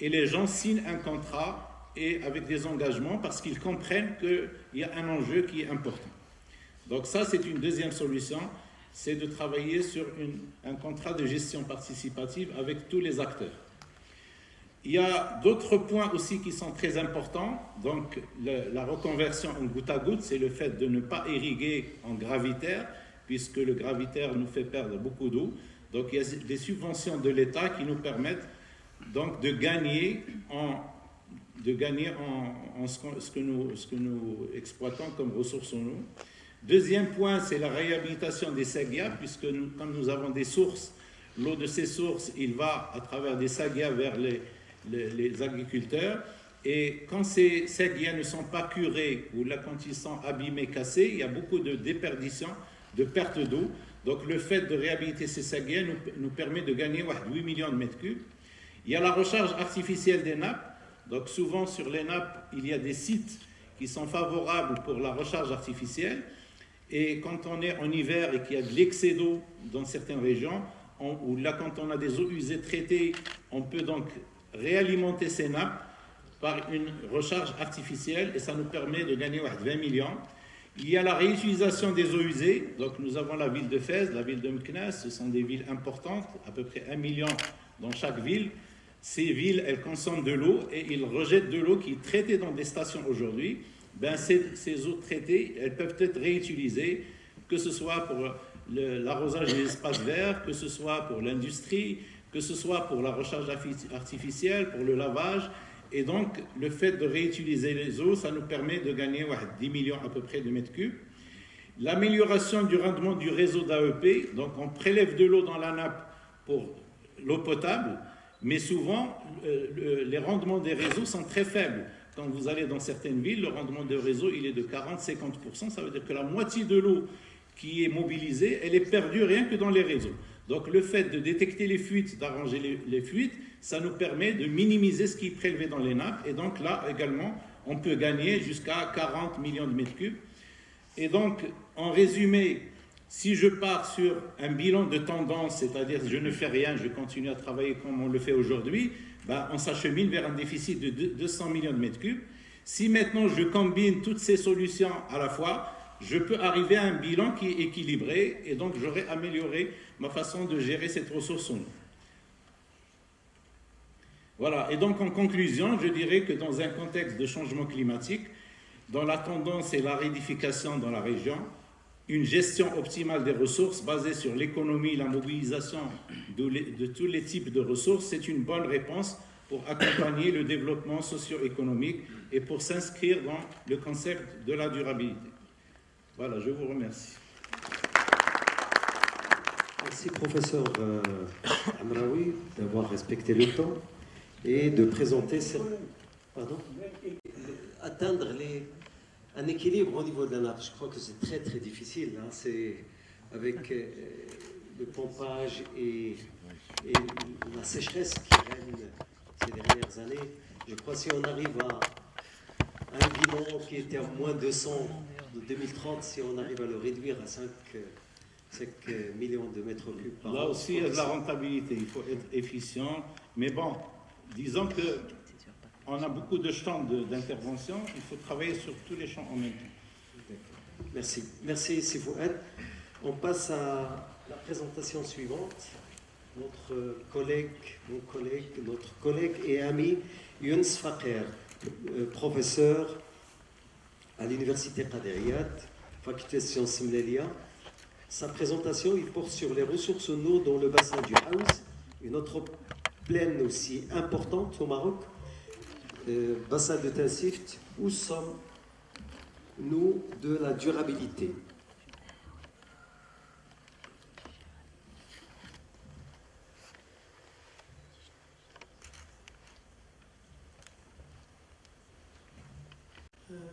et les gens signent un contrat et avec des engagements parce qu'ils comprennent qu'il y a un enjeu qui est important. Donc ça, c'est une deuxième solution, c'est de travailler sur un contrat de gestion participative avec tous les acteurs. Il y a d'autres points aussi qui sont très importants. Donc la reconversion en goutte à goutte, c'est le fait de ne pas irriguer en gravitaire, puisque le gravitaire nous fait perdre beaucoup d'eau. Donc il y a des subventions de l'État qui nous permettent donc de gagner en ce que nous exploitons comme ressources en eau. Deuxième point, c'est la réhabilitation des sagias, puisque comme nous avons des sources, l'eau de ces sources, il va à travers des sagias vers les agriculteurs. Et quand ces sagias ne sont pas curés, ou là quand ils sont abîmés, cassés, il y a beaucoup de déperdition, de perte d'eau. Donc le fait de réhabiliter ces sagias nous permet de gagner 8 millions de mètres cubes. Il y a la recharge artificielle des nappes. Donc souvent sur les nappes, il y a des sites qui sont favorables pour la recharge artificielle. Et quand on est en hiver et qu'il y a de l'excès d'eau dans certaines régions, ou là quand on a des eaux usées traitées, on peut donc réalimenter ces nappes par une recharge artificielle, et ça nous permet de gagner 20 millions. Il y a la réutilisation des eaux usées. Donc nous avons la ville de Fès, la ville de Meknès, ce sont des villes importantes, à peu près 1 million dans chaque ville. Ces villes, elles consomment de l'eau et ils rejettent de l'eau qui est traitée dans des stations aujourd'hui. Ces eaux traitées, elles peuvent être réutilisées, que ce soit pour l'arrosage des espaces verts, que ce soit pour l'industrie, que ce soit pour la recharge artificielle, pour le lavage. Et donc, le fait de réutiliser les eaux, ça nous permet de gagner 10 millions à peu près de mètres cubes. L'amélioration du rendement du réseau d'AEP, donc on prélève de l'eau dans la nappe pour l'eau potable, mais souvent, les rendements des réseaux sont très faibles. Quand vous allez dans certaines villes, le rendement des réseaux, il est de 40-50%. Ça veut dire que la moitié de l'eau qui est mobilisée, elle est perdue rien que dans les réseaux. Donc le fait de détecter les fuites, d'arranger les fuites, ça nous permet de minimiser ce qui est prélevé dans les nappes. Et donc là également, on peut gagner jusqu'à 40 millions de mètres cubes. Et donc, en résumé, si je pars sur un bilan de tendance, c'est-à-dire je ne fais rien, je continue à travailler comme on le fait aujourd'hui, on s'achemine vers un déficit de 200 millions de mètres cubes. Si maintenant je combine toutes ces solutions à la fois, je peux arriver à un bilan qui est équilibré, et donc j'aurai amélioré ma façon de gérer cette ressource en eau. Voilà, et donc en conclusion, je dirais que dans un contexte de changement climatique, dont la tendance est la rédification dans la région, une gestion optimale des ressources basée sur l'économie, la mobilisation de tous les types de ressources, c'est une bonne réponse pour accompagner le développement socio-économique et pour s'inscrire dans le concept de la durabilité. Voilà, je vous remercie. Merci professeur Amraoui d'avoir respecté le temps et de présenter cette... Pardon ? atteindre un équilibre au niveau de la nappe. Je crois que c'est très très difficile. Hein. C'est avec le pompage et la sécheresse qui règne ces dernières années. Je crois que si on arrive à un bilan qui était à moins 200 de 2030, si on arrive à le réduire à 5 millions de mètres cubes par an. Là aussi, il y a de la rentabilité. Il faut être efficient. Mais bon, disons que on a beaucoup de champs d'intervention. Il faut travailler sur tous les champs en même temps. Merci. Merci, Sifouad. On passe à la présentation suivante. Notre collègue et ami Younes Fakher, professeur à l'université Qadiriyat, faculté de sciences Mlelia. Sa présentation, il porte sur les ressources en eau dans le bassin du Haouz, une autre plaine aussi importante au Maroc, bassin de Tinsift, où sommes-nous de la durabilité.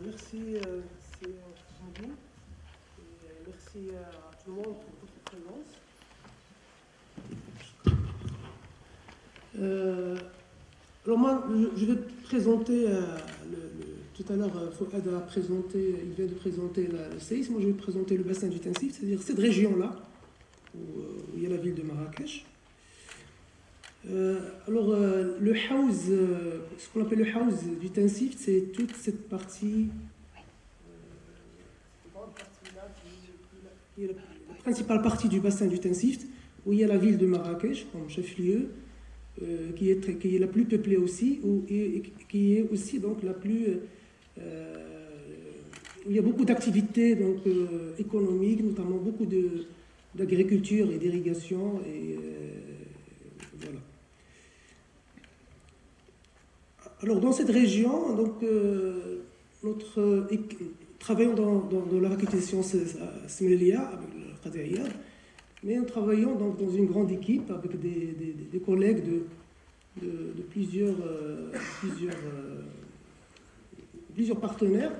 Merci, c'est Jean-Louis, et merci à tout le monde pour votre présence. Alors moi, je vais présenter, tout à l'heure, Fouad il vient de présenter le séisme, moi je vais présenter le bassin du Tinsift, c'est-à-dire cette région-là, où il y a la ville de Marrakech. Le Haouz, ce qu'on appelle le Haouz du Tinsift, c'est toute cette partie, qui est la principale partie du bassin du Tinsift, où il y a la ville de Marrakech comme chef-lieu, qui est la plus peuplée aussi, et qui est aussi donc la plus, où il y a beaucoup d'activités donc économiques, notamment beaucoup d'agriculture et d'irrigation, et voilà. Alors dans cette région, donc, travaillons dans la faculté de sciences Smelia avec le Qadiriyya, mais nous travaillons donc dans une grande équipe avec des collègues de plusieurs partenaires.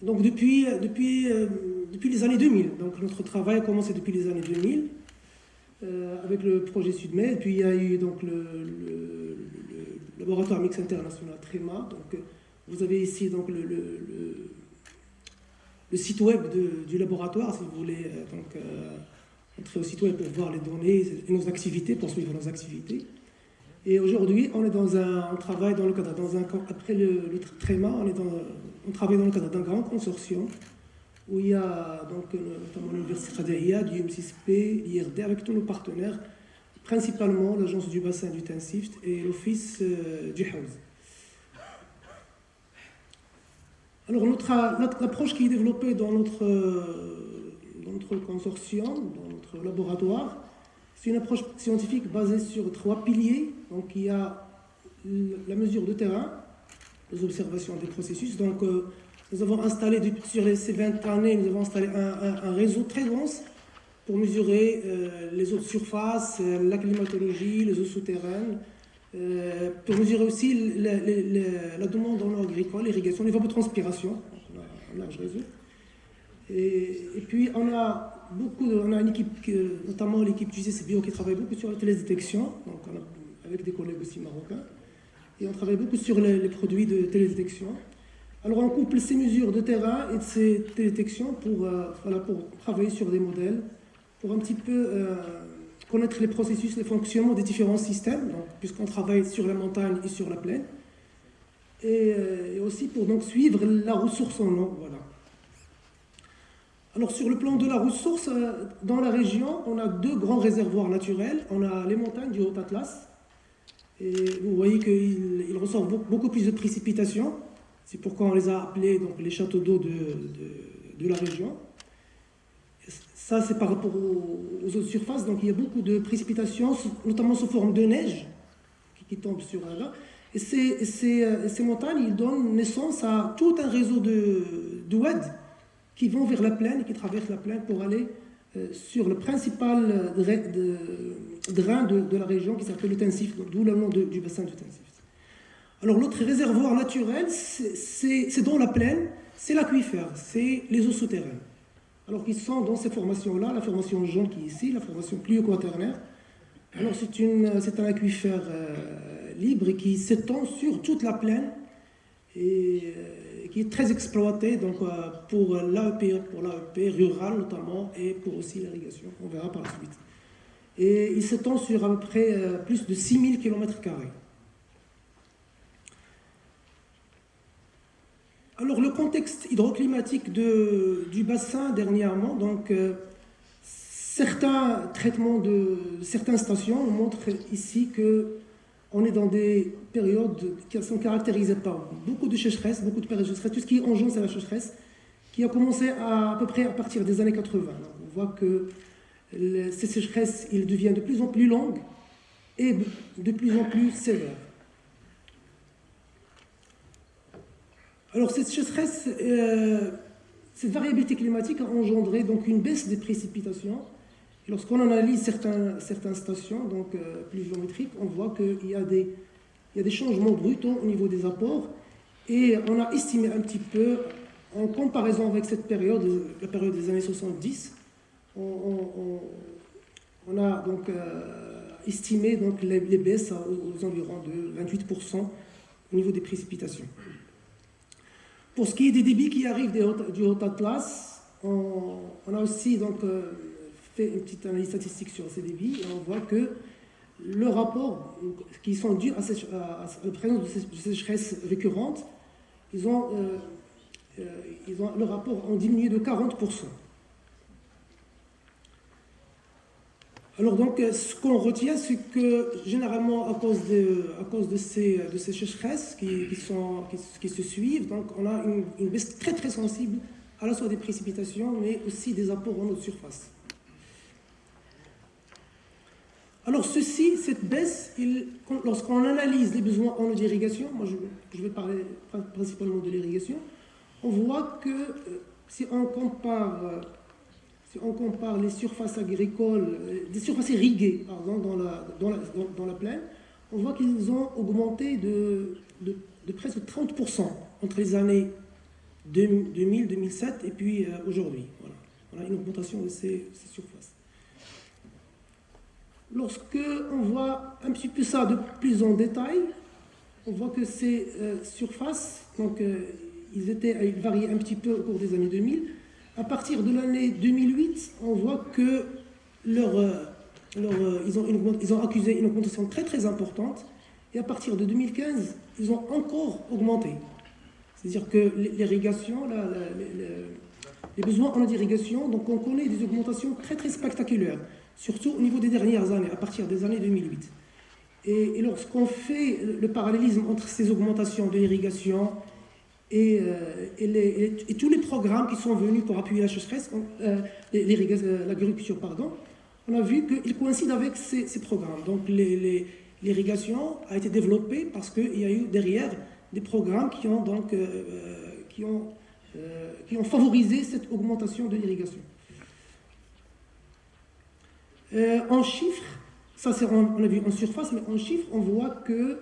Donc depuis les années 2000, donc notre travail a commencé depuis les années 2000. Avec le projet SUDMED, puis il y a eu donc le laboratoire mix international TREMA. Donc, vous avez ici donc le site web du laboratoire, si vous voulez entrer au site web pour voir les données et nos activités, pour suivre nos activités. Et aujourd'hui, on travaille dans le cadre après le TREMA, on travaille dans le cadre d'un grand consortium où il y a donc, notamment l'Université Qadiriyya, du M6P, l'IRD, avec tous nos partenaires, principalement l'Agence du bassin du Tinsift et l'Office du Haouz. Alors l'approche qui est développée dans notre consortium, dans notre laboratoire, c'est une approche scientifique basée sur 3 piliers. Donc il y a la mesure de terrain, les observations des processus. Donc nous avons installé, sur ces 20 années, nous avons installé un réseau très dense pour mesurer les eaux de surface, la climatologie, les eaux souterraines, pour mesurer aussi la demande en eau agricole, l'irrigation, l'évapotranspiration, un large réseau. Et puis on a une équipe, notamment l'équipe du CCBio, qui travaille beaucoup sur la télédétection, donc avec des collègues aussi marocains, et on travaille beaucoup sur les produits de télédétection. Alors on couple ces mesures de terrain et de ces télédétections pour travailler sur des modèles, pour un petit peu connaître les processus, les fonctionnements des différents systèmes, puisqu'on travaille sur la montagne et sur la plaine, et aussi pour donc suivre la ressource en eau. Voilà. Alors sur le plan de la ressource, dans la région, on a 2 grands réservoirs naturels. On a les montagnes du Haut-Atlas, et vous voyez qu'il ressort beaucoup plus de précipitations. C'est pourquoi on les a appelés donc, les châteaux d'eau de la région. Ça, c'est par rapport aux eaux de surface. Donc, il y a beaucoup de précipitations, notamment sous forme de neige, qui tombent sur là. Et ces montagnes, ils donnent naissance à tout un réseau de oueds qui vont vers la plaine et qui traversent la plaine pour aller sur le principal drain de la région qui s'appelle le Tinsift, d'où le nom du bassin du Tinsift. Alors l'autre réservoir naturel, c'est dans la plaine, c'est l'aquifère, c'est les eaux souterraines. Alors qu'ils sont dans ces formations-là, la formation jaune qui est ici, la formation pluvio-quaternaire. Alors c'est un aquifère libre et qui s'étend sur toute la plaine et qui est très exploité donc, pour l'AEP rural notamment et pour aussi l'irrigation, on verra par la suite. Et il s'étend sur à peu près plus de 6000 km². Alors le contexte hydroclimatique du bassin dernièrement, donc certains traitements de certaines stations montrent ici que on est dans des périodes qui sont caractérisées par beaucoup de sécheresse, beaucoup de périodes de sécheresse. Tout ce qui engendre, c'est la sécheresse, qui a commencé à peu près à partir des années 80. Donc, on voit que ces sécheresses, ils deviennent de plus en plus longues et de plus en plus sévères. Alors cette sécheresse, cette variabilité climatique a engendré donc une baisse des précipitations. Et lorsqu'on analyse certaines stations donc, pluviométriques, on voit qu'il y a des changements brutaux au niveau des apports. Et on a estimé un petit peu, en comparaison avec cette période, la période des années 70, on a donc estimé donc, les baisses aux environs de 28% au niveau des précipitations. Pour ce qui est des débits qui arrivent du Haut-Atlas, on a aussi donc, fait une petite analyse statistique sur ces débits et on voit que le rapport qui sont dus à la présence de sécheresses récurrentes, le rapport a diminué de 40%. Alors donc, ce qu'on retient, c'est que généralement, à cause de ces sécheresses qui se suivent, donc on a une baisse très très sensible à la fois des précipitations, mais aussi des apports en eau de surface. Alors cette baisse, lorsqu'on analyse les besoins en eau d'irrigation, moi je vais parler principalement de l'irrigation, on voit que si on compare les surfaces agricoles, des surfaces irriguées pardon, dans la plaine, on voit qu'ils ont augmenté de presque 30% entre les années 2000-2007 et puis aujourd'hui. Voilà. On a une augmentation de ces surfaces. Lorsque on voit un petit peu ça de plus en détail, on voit que ces surfaces, donc, ils variaient un petit peu au cours des années 2000. À partir de l'année 2008, on voit que ils ont accusé une augmentation très très importante. Et à partir de 2015, ils ont encore augmenté. C'est-à-dire que l'irrigation, les besoins en irrigation, donc on connaît des augmentations très très spectaculaires, surtout au niveau des dernières années, à partir des années 2008. Et lorsqu'on fait le parallélisme entre ces augmentations de l'irrigation et tous les programmes qui sont venus pour appuyer la sécheresse, l'agriculture, on a vu qu'ils coïncident avec ces programmes. Donc l'irrigation a été développée parce qu'il y a eu derrière des programmes qui ont favorisé cette augmentation de l'irrigation. En chiffres, ça on a vu en surface, mais en chiffres, on voit que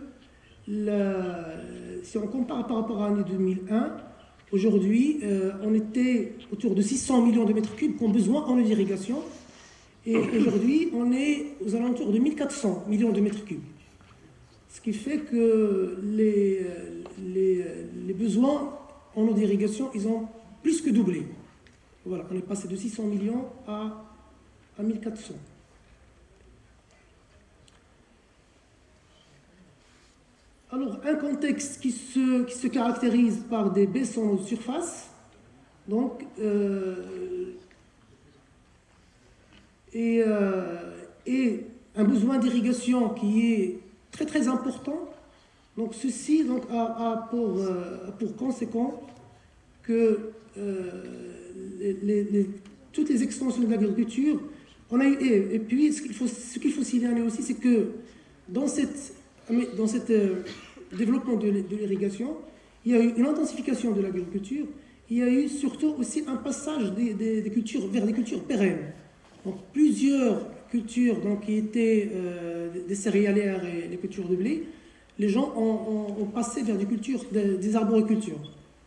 si on compare par rapport à l'année 2001, aujourd'hui, on était autour de 600 millions de mètres cubes qui ont besoin en irrigation. Et aujourd'hui, on est aux alentours de 1400 millions de mètres cubes. Ce qui fait que les besoins en eau d'irrigation, ils ont plus que doublé. Voilà, on est passé de 600 millions à 1400. Alors, un contexte qui se caractérise par des baisses en eau de surface, donc, et un besoin d'irrigation qui est très très important. Donc ceci donc, a pour conséquence que toutes les extensions de l'agriculture, et puis ce qu'il faut signaler aussi, c'est que dans cette développement de l'irrigation, il y a eu une intensification de l'agriculture, il y a eu surtout aussi un passage des cultures vers des cultures pérennes. Donc plusieurs cultures donc, qui étaient des céréalières et les cultures de blé, les gens ont passé vers des arboricultures.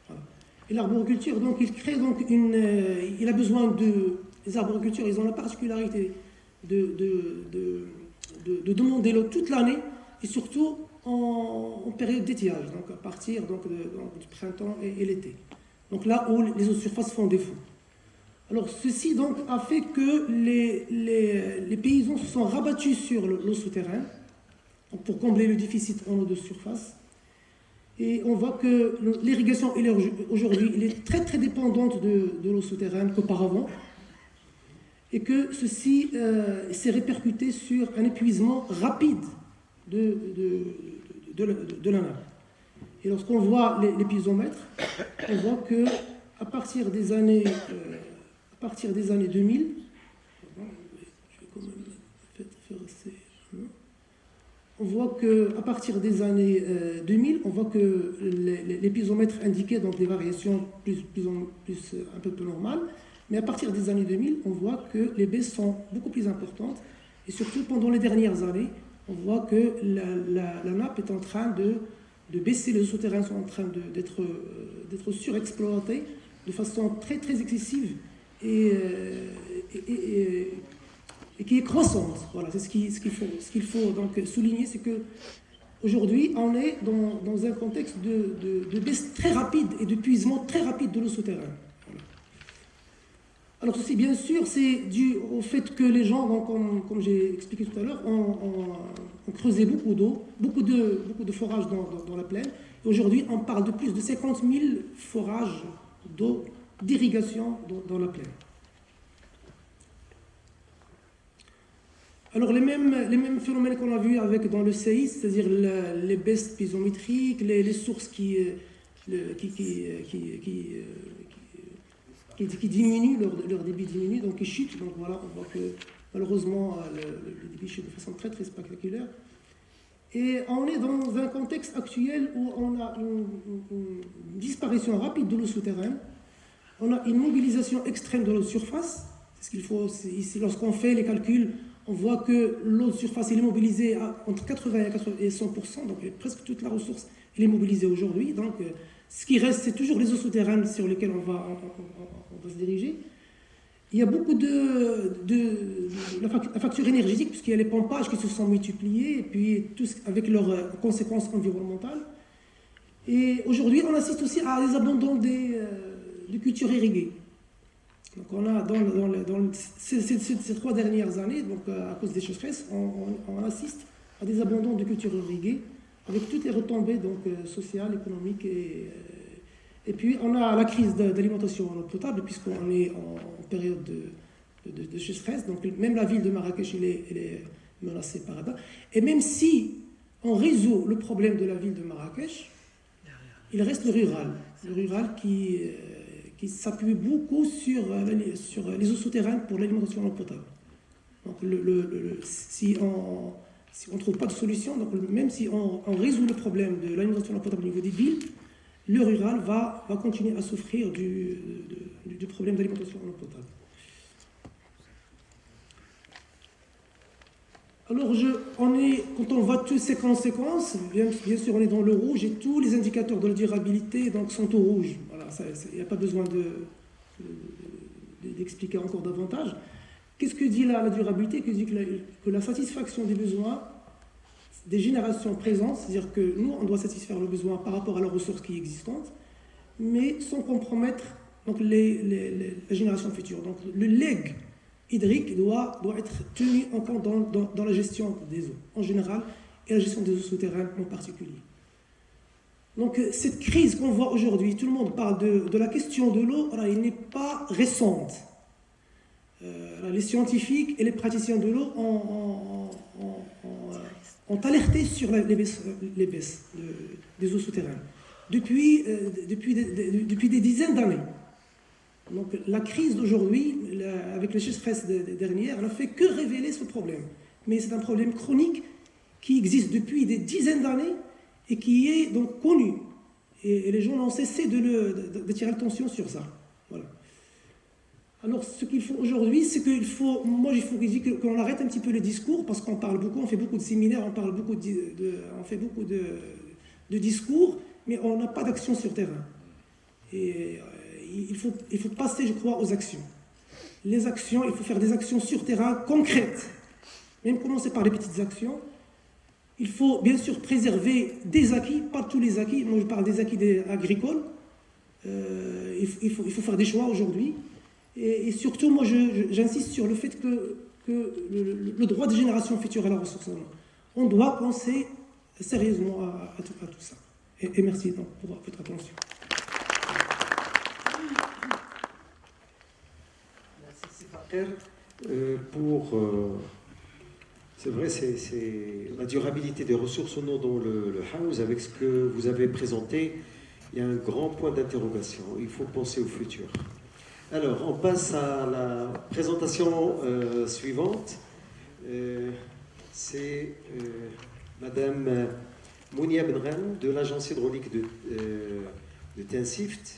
Voilà. Et l'arboriculture, donc, il crée donc il a besoin les arboricultures, ils ont la particularité de demander l'eau toute l'année et surtout en période d'étiage, donc à partir du printemps et l'été. Donc là où les eaux de surface font défaut. Alors ceci donc a fait que les paysans se sont rabattus sur l'eau souterraine pour combler le déficit en eau de surface. Et on voit que l'irrigation aujourd'hui elle est très très dépendante de l'eau souterraine qu'auparavant. Et que ceci s'est répercuté sur un épuisement rapide de la nappe. Et lorsqu'on voit les piézomètres, on voit que à partir des années 2000, on voit que à partir des années 2000, on voit que les piézomètres indiquaient donc des variations un peu plus normales. Mais à partir des années 2000, on voit que les baisses sont beaucoup plus importantes. Et surtout, pendant les dernières années, on voit que la nappe est en train de baisser, les eaux souterraines sont en train d'être surexploitées de façon très, très excessive et qui est croissante. Voilà, c'est ce qu'il faut donc souligner, c'est qu'aujourd'hui, on est dans un contexte de baisse très rapide et d'épuisement très rapide de l'eau souterraine. Alors ceci, bien sûr, c'est dû au fait que les gens, donc, comme j'ai expliqué tout à l'heure, ont creusé beaucoup d'eau, beaucoup de forages dans la plaine. Et aujourd'hui, on parle de plus de 50 000 forages d'eau, d'irrigation dans la plaine. Alors les mêmes phénomènes qu'on a vus dans le séisme, c'est-à-dire les baisses piézométriques, les sources qui diminuent, leur débit diminue, donc ils chutent. Donc voilà, on voit que malheureusement le débit chute de façon très très spectaculaire. Et on est dans un contexte actuel où on a une disparition rapide de l'eau souterraine, on a une mobilisation extrême de l'eau de surface. C'est ce qu'il faut ici, lorsqu'on fait les calculs, on voit que l'eau de surface elle est mobilisée entre 80 et 100%, donc presque toute la ressource elle est mobilisée aujourd'hui. Donc ce qui reste, c'est toujours les eaux souterraines sur lesquelles on va se diriger. Il y a beaucoup la facture énergétique, puisqu'il y a les pompages qui se sont multipliés, et puis tous avec leurs conséquences environnementales. Et aujourd'hui, on assiste aussi à des abandons de cultures irriguées. Donc on a dans ces 3 dernières années, donc à cause des sécheresses, on assiste à des abandons de cultures irriguées, avec toutes les retombées donc, sociales, économiques. Et puis on a la crise d'alimentation en eau potable, puisqu'on est en période de sécheresse. Donc même la ville de Marrakech elle est menacée par là. Et même si on résout le problème de la ville de Marrakech, il reste le rural qui s'appuie beaucoup sur les eaux souterraines pour l'alimentation en eau potable. Donc si on ne trouve pas de solution, donc même si on résout le problème de l'alimentation en eau potable au niveau des villes, le rural va continuer à souffrir du problème d'alimentation en eau potable. Alors, quand on voit toutes ces conséquences, bien sûr, on est dans le rouge et tous les indicateurs de la durabilité donc, sont au rouge. Voilà, il n'y a pas besoin d'expliquer encore davantage. Qu'est-ce que dit la durabilité? Que dit que la satisfaction des besoins des générations présentes, c'est-à-dire que nous, on doit satisfaire le besoin par rapport à la ressource qui est existante, mais sans compromettre donc, les générations futures. Donc, le legs hydrique doit être tenu en compte dans la gestion des eaux en général et la gestion des eaux souterraines en particulier. Donc cette crise qu'on voit aujourd'hui, tout le monde parle de la question de l'eau, elle n'est pas récente. Les scientifiques et les praticiens de l'eau ont alerté sur les baisses des eaux souterraines depuis des dizaines d'années. Donc la crise d'aujourd'hui, avec les sécheresses dernières, n'a fait que révéler ce problème. Mais c'est un problème chronique qui existe depuis des dizaines d'années et qui est donc connu. Et les gens n'ont cessé de tirer l'attention sur ça. Voilà. Alors, ce qu'il faut aujourd'hui, c'est qu'il faut, moi, il faut qu'on arrête un petit peu le discours, parce qu'on parle beaucoup, on fait beaucoup de séminaires, on parle beaucoup on fait beaucoup de discours, mais on n'a pas d'action sur terrain. Et il faut passer, je crois, aux actions. Les actions, il faut faire des actions sur terrain concrètes. Même commencer par les petites actions. Il faut bien sûr préserver des acquis, pas tous les acquis. Moi, je parle des acquis agricoles. Il faut faire des choix aujourd'hui. Et surtout, moi, j'insiste sur le fait que le droit des générations futures à la ressource en eau, on doit penser sérieusement à tout ça. Et merci donc, pour votre attention. Merci Fakir. C'est vrai, c'est la durabilité des ressources en eau dans le house. Avec ce que vous avez présenté, il y a un grand point d'interrogation. Il faut penser au futur. Alors, on passe à la présentation suivante. C'est Madame Mounia Benren de l'agence hydraulique de Tinsift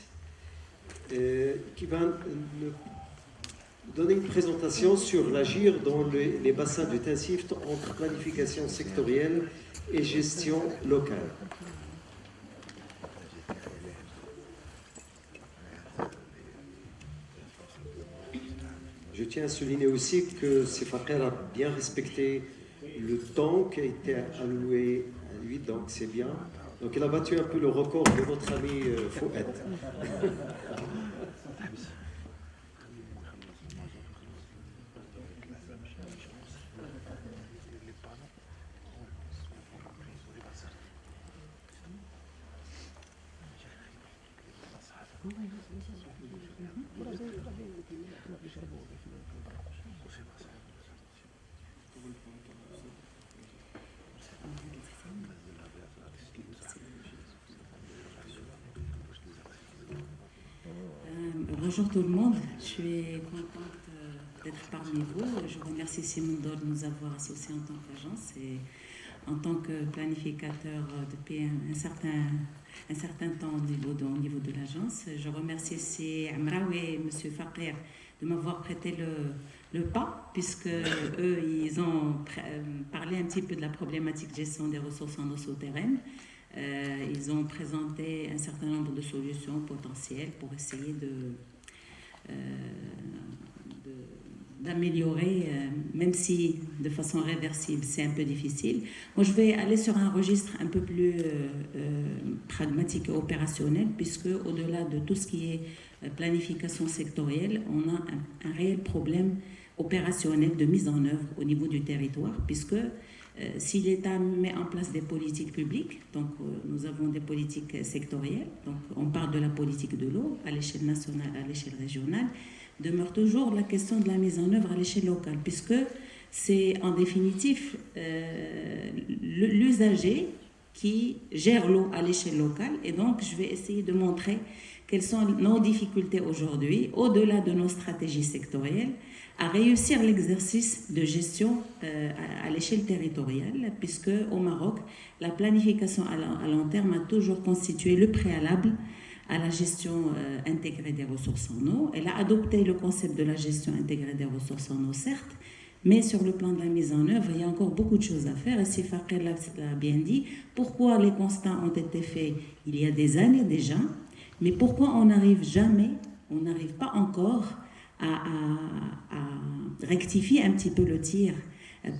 qui va nous donner une présentation sur l'agir dans les bassins du Tinsift entre planification sectorielle et gestion locale. Je tiens à souligner aussi que Fakir a bien respecté le temps qui a été alloué à lui, donc c'est bien. Donc il a battu un peu le record de notre ami Fouad. Bonjour tout le monde, je suis contente d'être parmi vous. Je remercie Simondor de nous avoir associés en tant qu'agence et en tant que planificateur depuis un certain temps au niveau de l'agence. Je remercie aussi Amraoui et M. Fakir de m'avoir prêté le pas, puisque eux, ils ont parlé un petit peu de la problématique de gestion des ressources en eau souterraine. Ils ont présenté un certain nombre de solutions potentielles pour essayer d'améliorer, même si de façon réversible, c'est un peu difficile. Moi, je vais aller sur un registre un peu plus pragmatique et opérationnel, puisque au-delà de tout ce qui est planification sectorielle, on a un réel problème opérationnel de mise en œuvre au niveau du territoire, puisque si l'État met en place des politiques publiques, donc nous avons des politiques sectorielles, donc on parle de la politique de l'eau à l'échelle nationale, à l'échelle régionale, demeure toujours la question de la mise en œuvre à l'échelle locale, puisque c'est en définitive l'usager qui gère l'eau à l'échelle locale, et donc je vais essayer de montrer quelles sont nos difficultés aujourd'hui, au-delà de nos stratégies sectorielles, à réussir l'exercice de gestion à l'échelle territoriale, puisque au Maroc, la planification à long terme a toujours constitué le préalable à la gestion intégrée des ressources en eau. Elle a adopté le concept de la gestion intégrée des ressources en eau, certes, mais sur le plan de la mise en œuvre, il y a encore beaucoup de choses à faire. Et si Fakir l'a bien dit, pourquoi les constats ont été faits il y a des années déjà, mais pourquoi on n'arrive pas encore à rectifier un petit peu le tir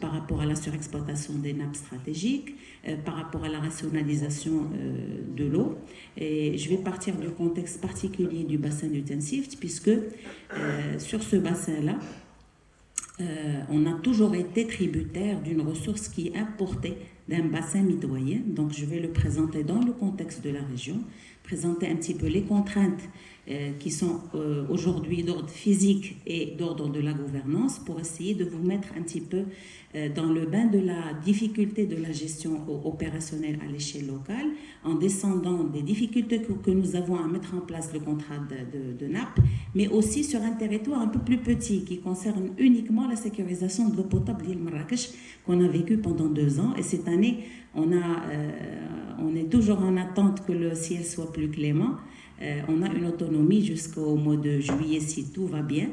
par rapport à la surexploitation des nappes stratégiques, par rapport à la rationalisation de l'eau. Et je vais partir du contexte particulier du bassin du Tinsift, puisque sur ce bassin-là, on a toujours été tributaire d'une ressource qui est importée d'un bassin mitoyen. Donc je vais le présenter dans le contexte de la région, présenter un petit peu les contraintes qui sont aujourd'hui d'ordre physique et d'ordre de la gouvernance, pour essayer de vous mettre un petit peu dans le bain de la difficulté de la gestion opérationnelle à l'échelle locale, en descendant des difficultés que nous avons à mettre en place le contrat de nappe, mais aussi sur un territoire un peu plus petit qui concerne uniquement la sécurisation de l'eau potable d'Île Marrakech qu'on a vécu pendant 2 ans. Et cette année, on est toujours en attente que le ciel soit plus clément. On a une autonomie jusqu'au mois de juillet si tout va bien.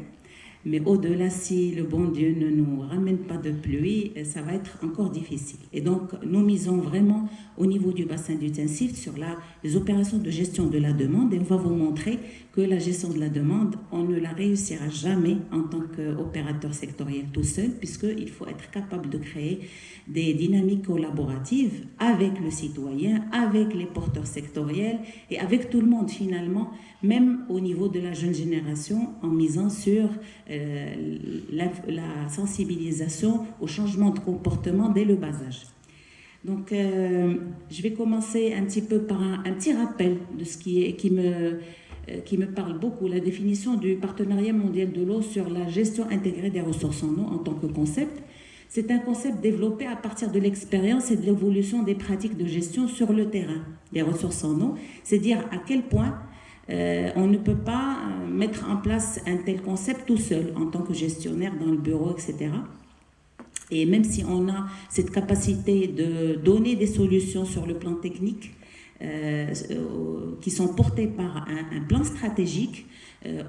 Mais au-delà, si le bon Dieu ne nous ramène pas de pluie, ça va être encore difficile. Et donc, nous misons vraiment au niveau du bassin du Tensift sur les opérations de gestion de la demande. Et on va vous montrer que la gestion de la demande, on ne la réussira jamais en tant qu'opérateur sectoriel tout seul, puisqu'il faut être capable de créer des dynamiques collaboratives avec le citoyen, avec les porteurs sectoriels et avec tout le monde finalement, même au niveau de la jeune génération, en misant sur la sensibilisation au changement de comportement dès le bas âge. Donc, je vais commencer un petit peu par un petit rappel de ce qui me parle beaucoup, la définition du Partenariat mondial de l'eau sur la gestion intégrée des ressources en eau en tant que concept. C'est un concept développé à partir de l'expérience et de l'évolution des pratiques de gestion sur le terrain des ressources en eau. C'est dire à quel point on ne peut pas mettre en place un tel concept tout seul en tant que gestionnaire dans le bureau, etc. Et même si on a cette capacité de donner des solutions sur le plan technique qui sont portées par un plan stratégique,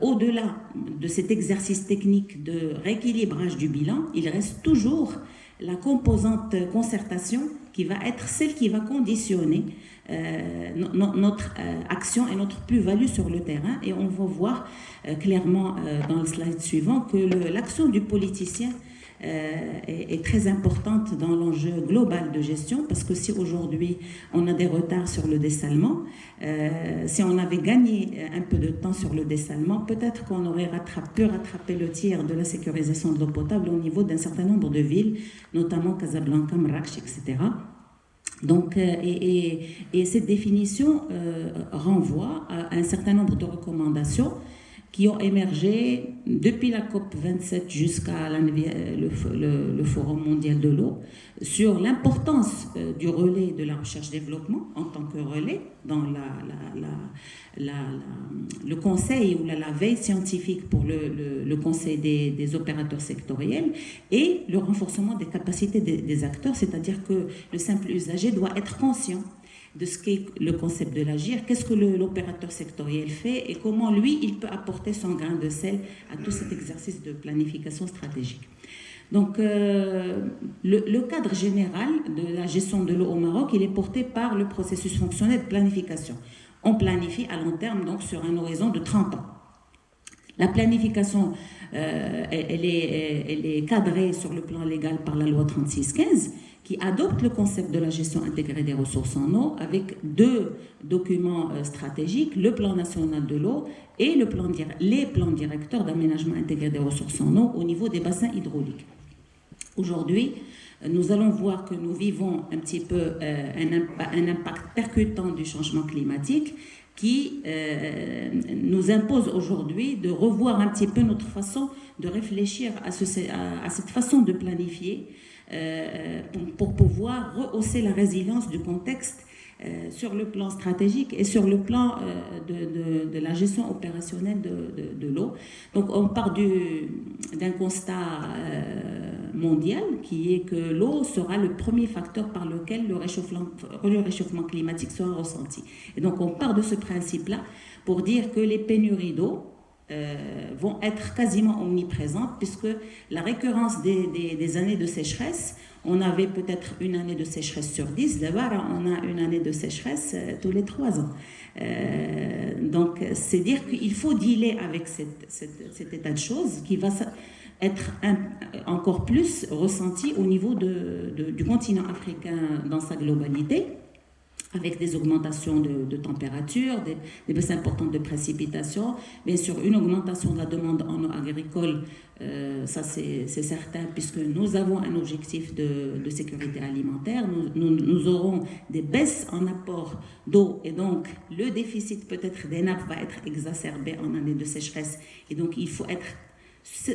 au-delà de cet exercice technique de rééquilibrage du bilan, il reste toujours la composante concertation qui va être celle qui va conditionner notre action et notre plus-value sur le terrain. Et on va voir clairement dans le slide suivant que l'action du politicien est très importante dans l'enjeu global de gestion, parce que si aujourd'hui on a des retards sur le dessalement, si on avait gagné un peu de temps sur le dessalement, peut-être qu'on aurait pu rattraper le tir de la sécurisation de l'eau potable au niveau d'un certain nombre de villes, notamment Casablanca, Marrakech, etc. Donc, et cette définition renvoie à un certain nombre de recommandations qui ont émergé depuis la COP27 jusqu'à le Forum mondial de l'eau sur l'importance du relais de la recherche-développement en tant que relais dans le conseil ou la veille scientifique pour le conseil des opérateurs sectoriels et le renforcement des capacités des acteurs, c'est-à-dire que le simple usager doit être conscient de ce qu'est le concept de l'agir, qu'est-ce que l'opérateur sectoriel fait et comment lui, il peut apporter son grain de sel à tout cet exercice de planification stratégique. Donc, le cadre général de la gestion de l'eau au Maroc, il est porté par le processus fonctionnel de planification. On planifie à long terme, donc sur un horizon de 30 ans. La planification, elle est cadrée sur le plan légal par la loi 3615, qui adopte le concept de la gestion intégrée des ressources en eau avec 2 documents stratégiques, le plan national de l'eau et les plans directeurs d'aménagement intégré des ressources en eau au niveau des bassins hydrauliques. Aujourd'hui, nous allons voir que nous vivons un petit peu un impact percutant du changement climatique qui nous impose aujourd'hui de revoir un petit peu notre façon de réfléchir à cette façon de planifier pour pouvoir rehausser la résilience du contexte sur le plan stratégique et sur le plan de la gestion opérationnelle de l'eau. Donc on part d'un constat mondial qui est que l'eau sera le premier facteur par lequel le réchauffement climatique sera ressenti. Et donc on part de ce principe-là pour dire que les pénuries d'eau vont être quasiment omniprésentes, puisque la récurrence des années de sécheresse, on avait peut-être une année de sécheresse sur 10, d'abord on a une année de sécheresse tous les 3 ans. Donc c'est dire qu'il faut dealer avec cet état de choses qui va être encore plus ressenti au niveau du continent africain dans sa globalité, avec des augmentations de température, des baisses importantes de précipitations, bien sûr une augmentation de la demande en eau agricole, ça c'est certain, puisque nous avons un objectif de sécurité alimentaire, nous aurons des baisses en apport d'eau, et donc le déficit peut-être des nappes va être exacerbé en année de sécheresse, et donc il faut être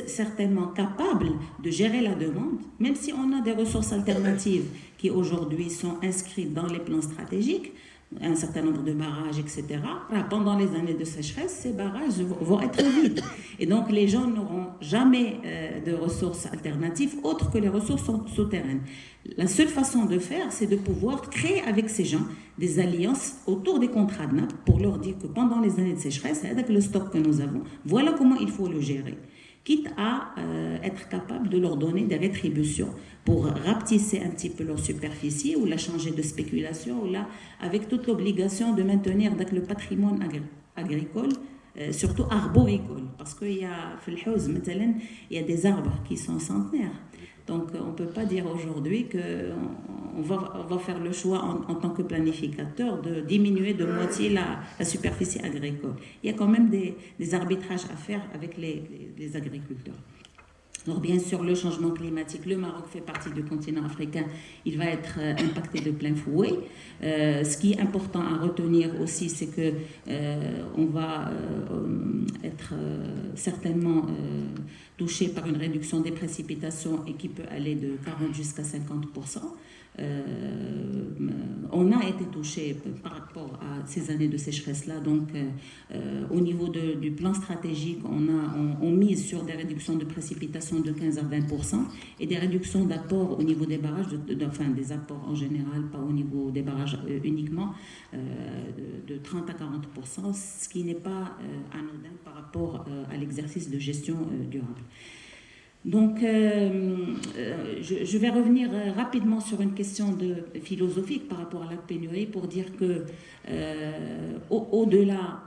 certainement capable de gérer la demande, même si on a des ressources alternatives qui aujourd'hui sont inscrites dans les plans stratégiques, un certain nombre de barrages, etc. Pendant les années de sécheresse, ces barrages vont être vides. Et donc les gens n'auront jamais de ressources alternatives autres que les ressources souterraines. La seule façon de faire, c'est de pouvoir créer avec ces gens des alliances autour des contrats de nappe pour leur dire que pendant les années de sécheresse, avec le stock que nous avons, voilà comment il faut le gérer. quitte à être capable de leur donner des rétributions pour rapetisser un petit peu leur superficie ou la changer de spéculation, ou là, avec toute l'obligation de maintenir le patrimoine agricole, surtout arboricole, parce qu'il y a, il y a des arbres qui sont centenaires. Donc on ne peut pas dire aujourd'hui qu'on va faire le choix en tant que planificateur de diminuer de moitié la superficie agricole. Il y a quand même des arbitrages à faire avec les agriculteurs. Alors bien sûr, le changement climatique, le Maroc fait partie du continent africain, il va être impacté de plein fouet. Ce qui est important à retenir aussi, c'est que on va être certainement touché par une réduction des précipitations et qui peut aller de 40 jusqu'à 50%. On a été touché par rapport à ces années de sécheresse-là. Donc, au niveau du plan stratégique, on mise sur des réductions de précipitations de 15 à 20% et des réductions d'apports au niveau des barrages, enfin des apports en général, pas au niveau des barrages uniquement, de 30 à 40%, ce qui n'est pas anodin par rapport à l'exercice de gestion durable. Donc, je vais revenir rapidement sur une question philosophique par rapport à la pénurie pour dire que, au-delà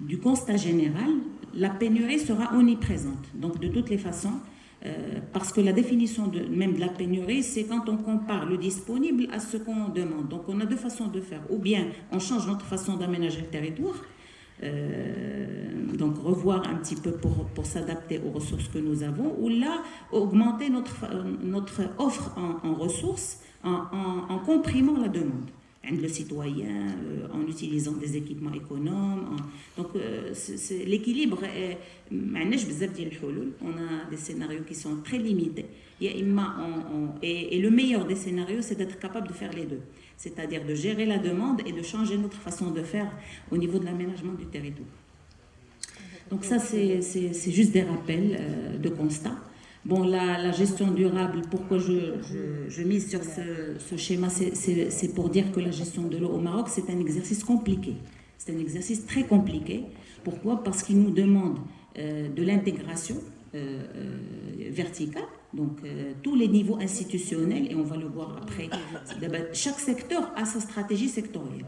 du constat général, la pénurie sera omniprésente. Donc, de toutes les façons, parce que la définition même de la pénurie, c'est quand on compare le disponible à ce qu'on demande. Donc, on a deux façons de faire. Ou bien, on change notre façon d'aménager le territoire, donc revoir un petit peu pour s'adapter aux ressources que nous avons, ou là augmenter notre offre en ressources en comprimant la demande le citoyen, en utilisant des équipements économes. Donc l'équilibre est on a des scénarios qui sont très limités. Et le meilleur des scénarios, c'est d'être capable de faire les deux, c'est-à-dire de gérer la demande et de changer notre façon de faire au niveau de l'aménagement du territoire. Donc ça, c'est juste des rappels de constat. Bon, la gestion durable, pourquoi je mise sur ce schéma, c'est pour dire que la gestion de l'eau au Maroc, c'est un exercice compliqué. C'est un exercice très compliqué. Pourquoi ? Parce qu'il nous demande de l'intégration verticale, donc tous les niveaux institutionnels, et on va le voir après. Chaque secteur a sa stratégie sectorielle.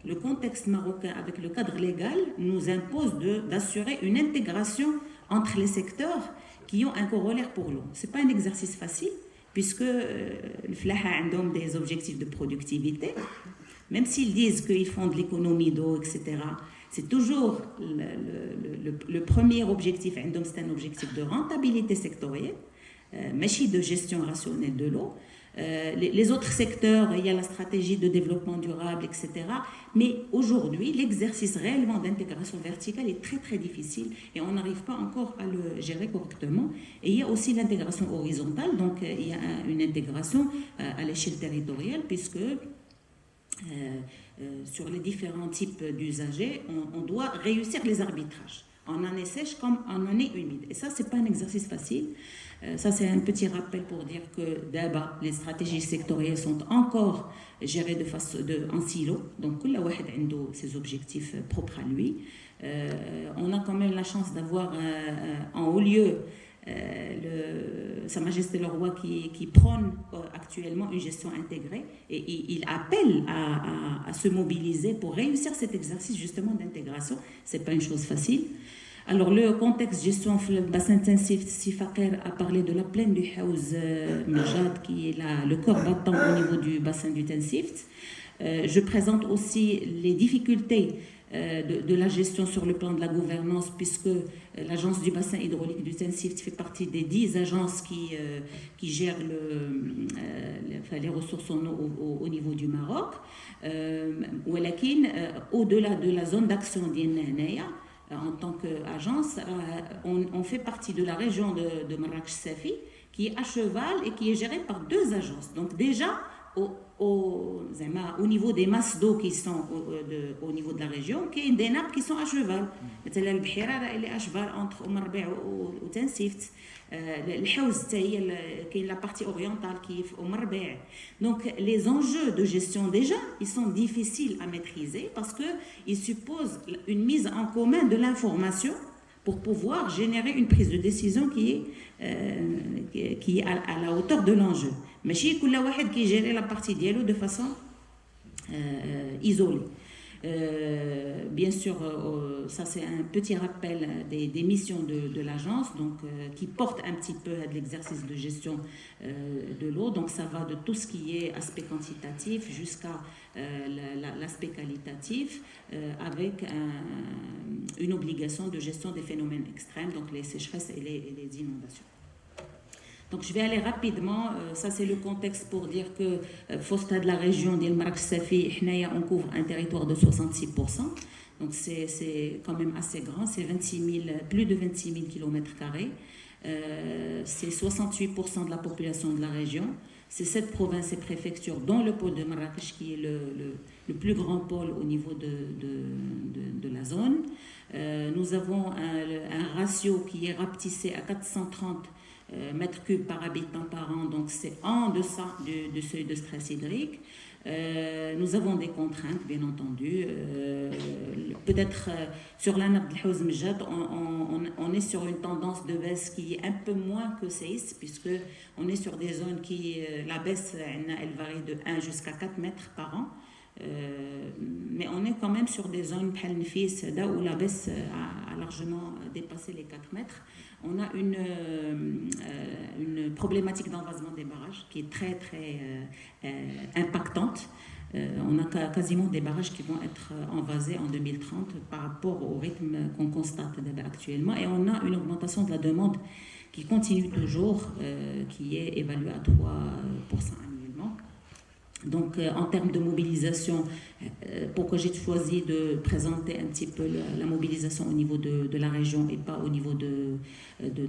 Le contexte marocain avec le cadre légal nous impose d'assurer une intégration entre les secteurs qui ont un corollaire pour l'eau. Ce n'est pas un exercice facile, puisque le Flaha a des objectifs de productivité. Même s'ils disent qu'ils font de l'économie d'eau, etc., c'est toujours le premier objectif, c'est un objectif de rentabilité sectorielle, mais de gestion rationnelle de l'eau. Les autres secteurs, il y a la stratégie de développement durable, etc. Mais aujourd'hui, l'exercice réellement d'intégration verticale est très très difficile et on n'arrive pas encore à le gérer correctement. Et il y a aussi l'intégration horizontale, donc il y a une intégration à l'échelle territoriale puisque sur les différents types d'usagers, on doit réussir les arbitrages en année sèche comme en année humide. Et ça, c'est pas un exercice facile. Ça, c'est un petit rappel pour dire que d'abord, les stratégies sectorielles sont encore gérées en silo. Donc, chacun a ses objectifs propres à lui. On a quand même la chance d'avoir en haut lieu Sa Majesté le Roi qui prône actuellement une gestion intégrée et il appelle à se mobiliser pour réussir cet exercice justement d'intégration. Ce n'est pas une chose facile. Alors le contexte gestion le bassin intensif, Sifaqer a parlé de la plaine du Haouz Mejad qui est le corps battant au niveau du bassin du Tensift. Je présente aussi les difficultés de la gestion sur le plan de la gouvernance puisque l'agence du bassin hydraulique du Tensift fait partie des 10 agences qui gèrent les ressources en eau au niveau du Maroc. Au-delà de la zone d'action d'Yennahnaya, en tant qu'agence, on fait partie de la région de Marrakech-Safi qui est à cheval et qui est gérée par 2 agences. Donc déjà, au niveau des masses d'eau qui sont au niveau de la région, il y a des nappes qui sont à cheval. مثلا البحيرة elle est à cheval entre Oumar Bey ou Tensift. الحوز qui est la partie orientale qui est Oumar Bey. Donc les enjeux de gestion déjà, ils sont difficiles à maîtriser parce que ils supposent une mise en commun de l'information pour pouvoir générer une prise de décision qui est à la hauteur de l'enjeu. ماشي كل واحد qui gère la partie dialogue de façon isolée. Bien sûr, ça c'est un petit rappel des missions de l'agence, donc qui porte un petit peu à l'exercice de gestion de l'eau. Donc ça va de tout ce qui est aspect quantitatif jusqu'à l'aspect qualitatif, avec une obligation de gestion des phénomènes extrêmes, donc les sécheresses et les inondations. Donc je vais aller rapidement, ça c'est le contexte pour dire que Fosta de la région d'El Marrakech-Safi, on couvre un territoire de 66%, donc c'est quand même assez grand, c'est plus de 26 000 km², c'est 68% de la population de la région, c'est 7 provinces et préfectures, dont le pôle de Marrakech qui est le plus grand pôle au niveau de la zone. Nous avons un ratio qui est rapetissé à 430 mètres cubes par habitant par an, donc c'est en deçà du seuil de stress hydrique. Nous avons des contraintes, bien entendu. Peut-être sur la nappe de Haouz Mejad, on est sur une tendance de baisse qui est un peu moins que 6, puisque on est sur des zones qui, la baisse, elle varie de 1 jusqu'à 4 mètres par an. Mais on est quand même sur des zones où la baisse a largement dépassé les 4 mètres. On a une problématique d'envasement des barrages qui est très très impactante. On a quasiment des barrages qui vont être envasés en 2030 par rapport au rythme qu'on constate actuellement. Et on a une augmentation de la demande qui continue toujours, qui est évaluée à 3% annuellement. Donc, en termes de mobilisation, pourquoi j'ai choisi de présenter un petit peu la mobilisation au niveau de la région et pas au niveau de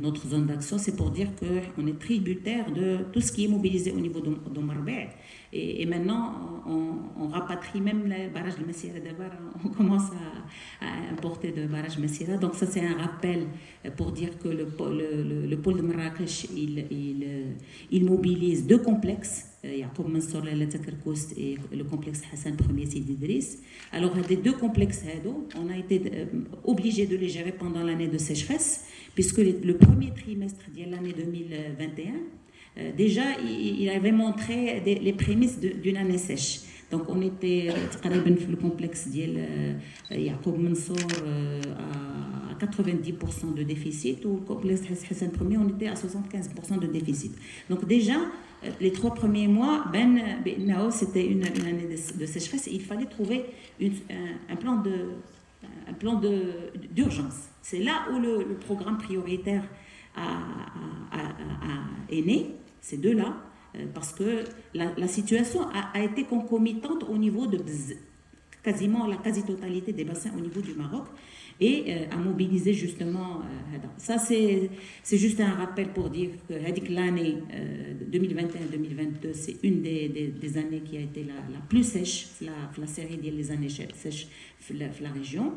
notre zone d'action, c'est pour dire qu'on est tributaire de tout ce qui est mobilisé au niveau d'Omarbe. Et maintenant, on rapatrie même les barrages de Messira d'abord, on commence à importer de barrages Messira. Donc ça, c'est un rappel pour dire que le pôle de Marrakech, il mobilise 2 complexes, Yacoub Mansour Takarkoust et le complexe Hassan Ier Sidi Idriss. Alors, des 2 complexes, on a été obligé de les gérer pendant l'année de sécheresse, puisque le premier trimestre de l'année 2021, déjà, il avait montré les prémices d'une année sèche. Donc, on était le complexe Yacoub Mansour à 90% de déficit, ou le complexe Hassan Ier, on était à 75% de déficit. Donc, déjà, les 3 premiers mois, c'était une année de sécheresse et il fallait trouver un plan d'urgence. C'est là où le programme prioritaire est né, ces 2-là, parce que la situation a été concomitante au niveau de quasiment la quasi-totalité des bassins au niveau du Maroc et à mobiliser justement. Ça, c'est juste un rappel pour dire que l'année 2021-2022, c'est une des années qui a été la plus sèche, la série des années sèches de la région.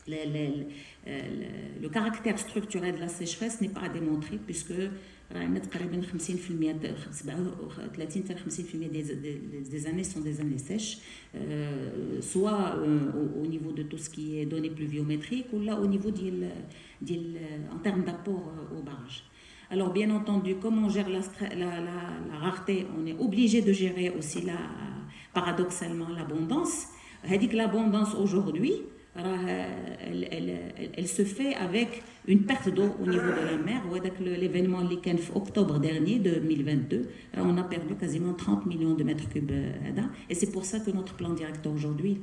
Le caractère structurel de la sécheresse n'est pas à démontrer, puisque 50% des années sont des années sèches, soit au niveau de tout ce qui est données pluviométriques ou là au niveau en termes d'apport au barrage. Alors bien entendu, comme on gère la rareté, on est obligé de gérer aussi paradoxalement l'abondance. L'abondance aujourd'hui, elle se fait avec une perte d'eau au niveau de la mer. L'événement en octobre dernier 2022, on a perdu quasiment 30 millions de mètres cubes. Et c'est pour ça que notre plan directeur aujourd'hui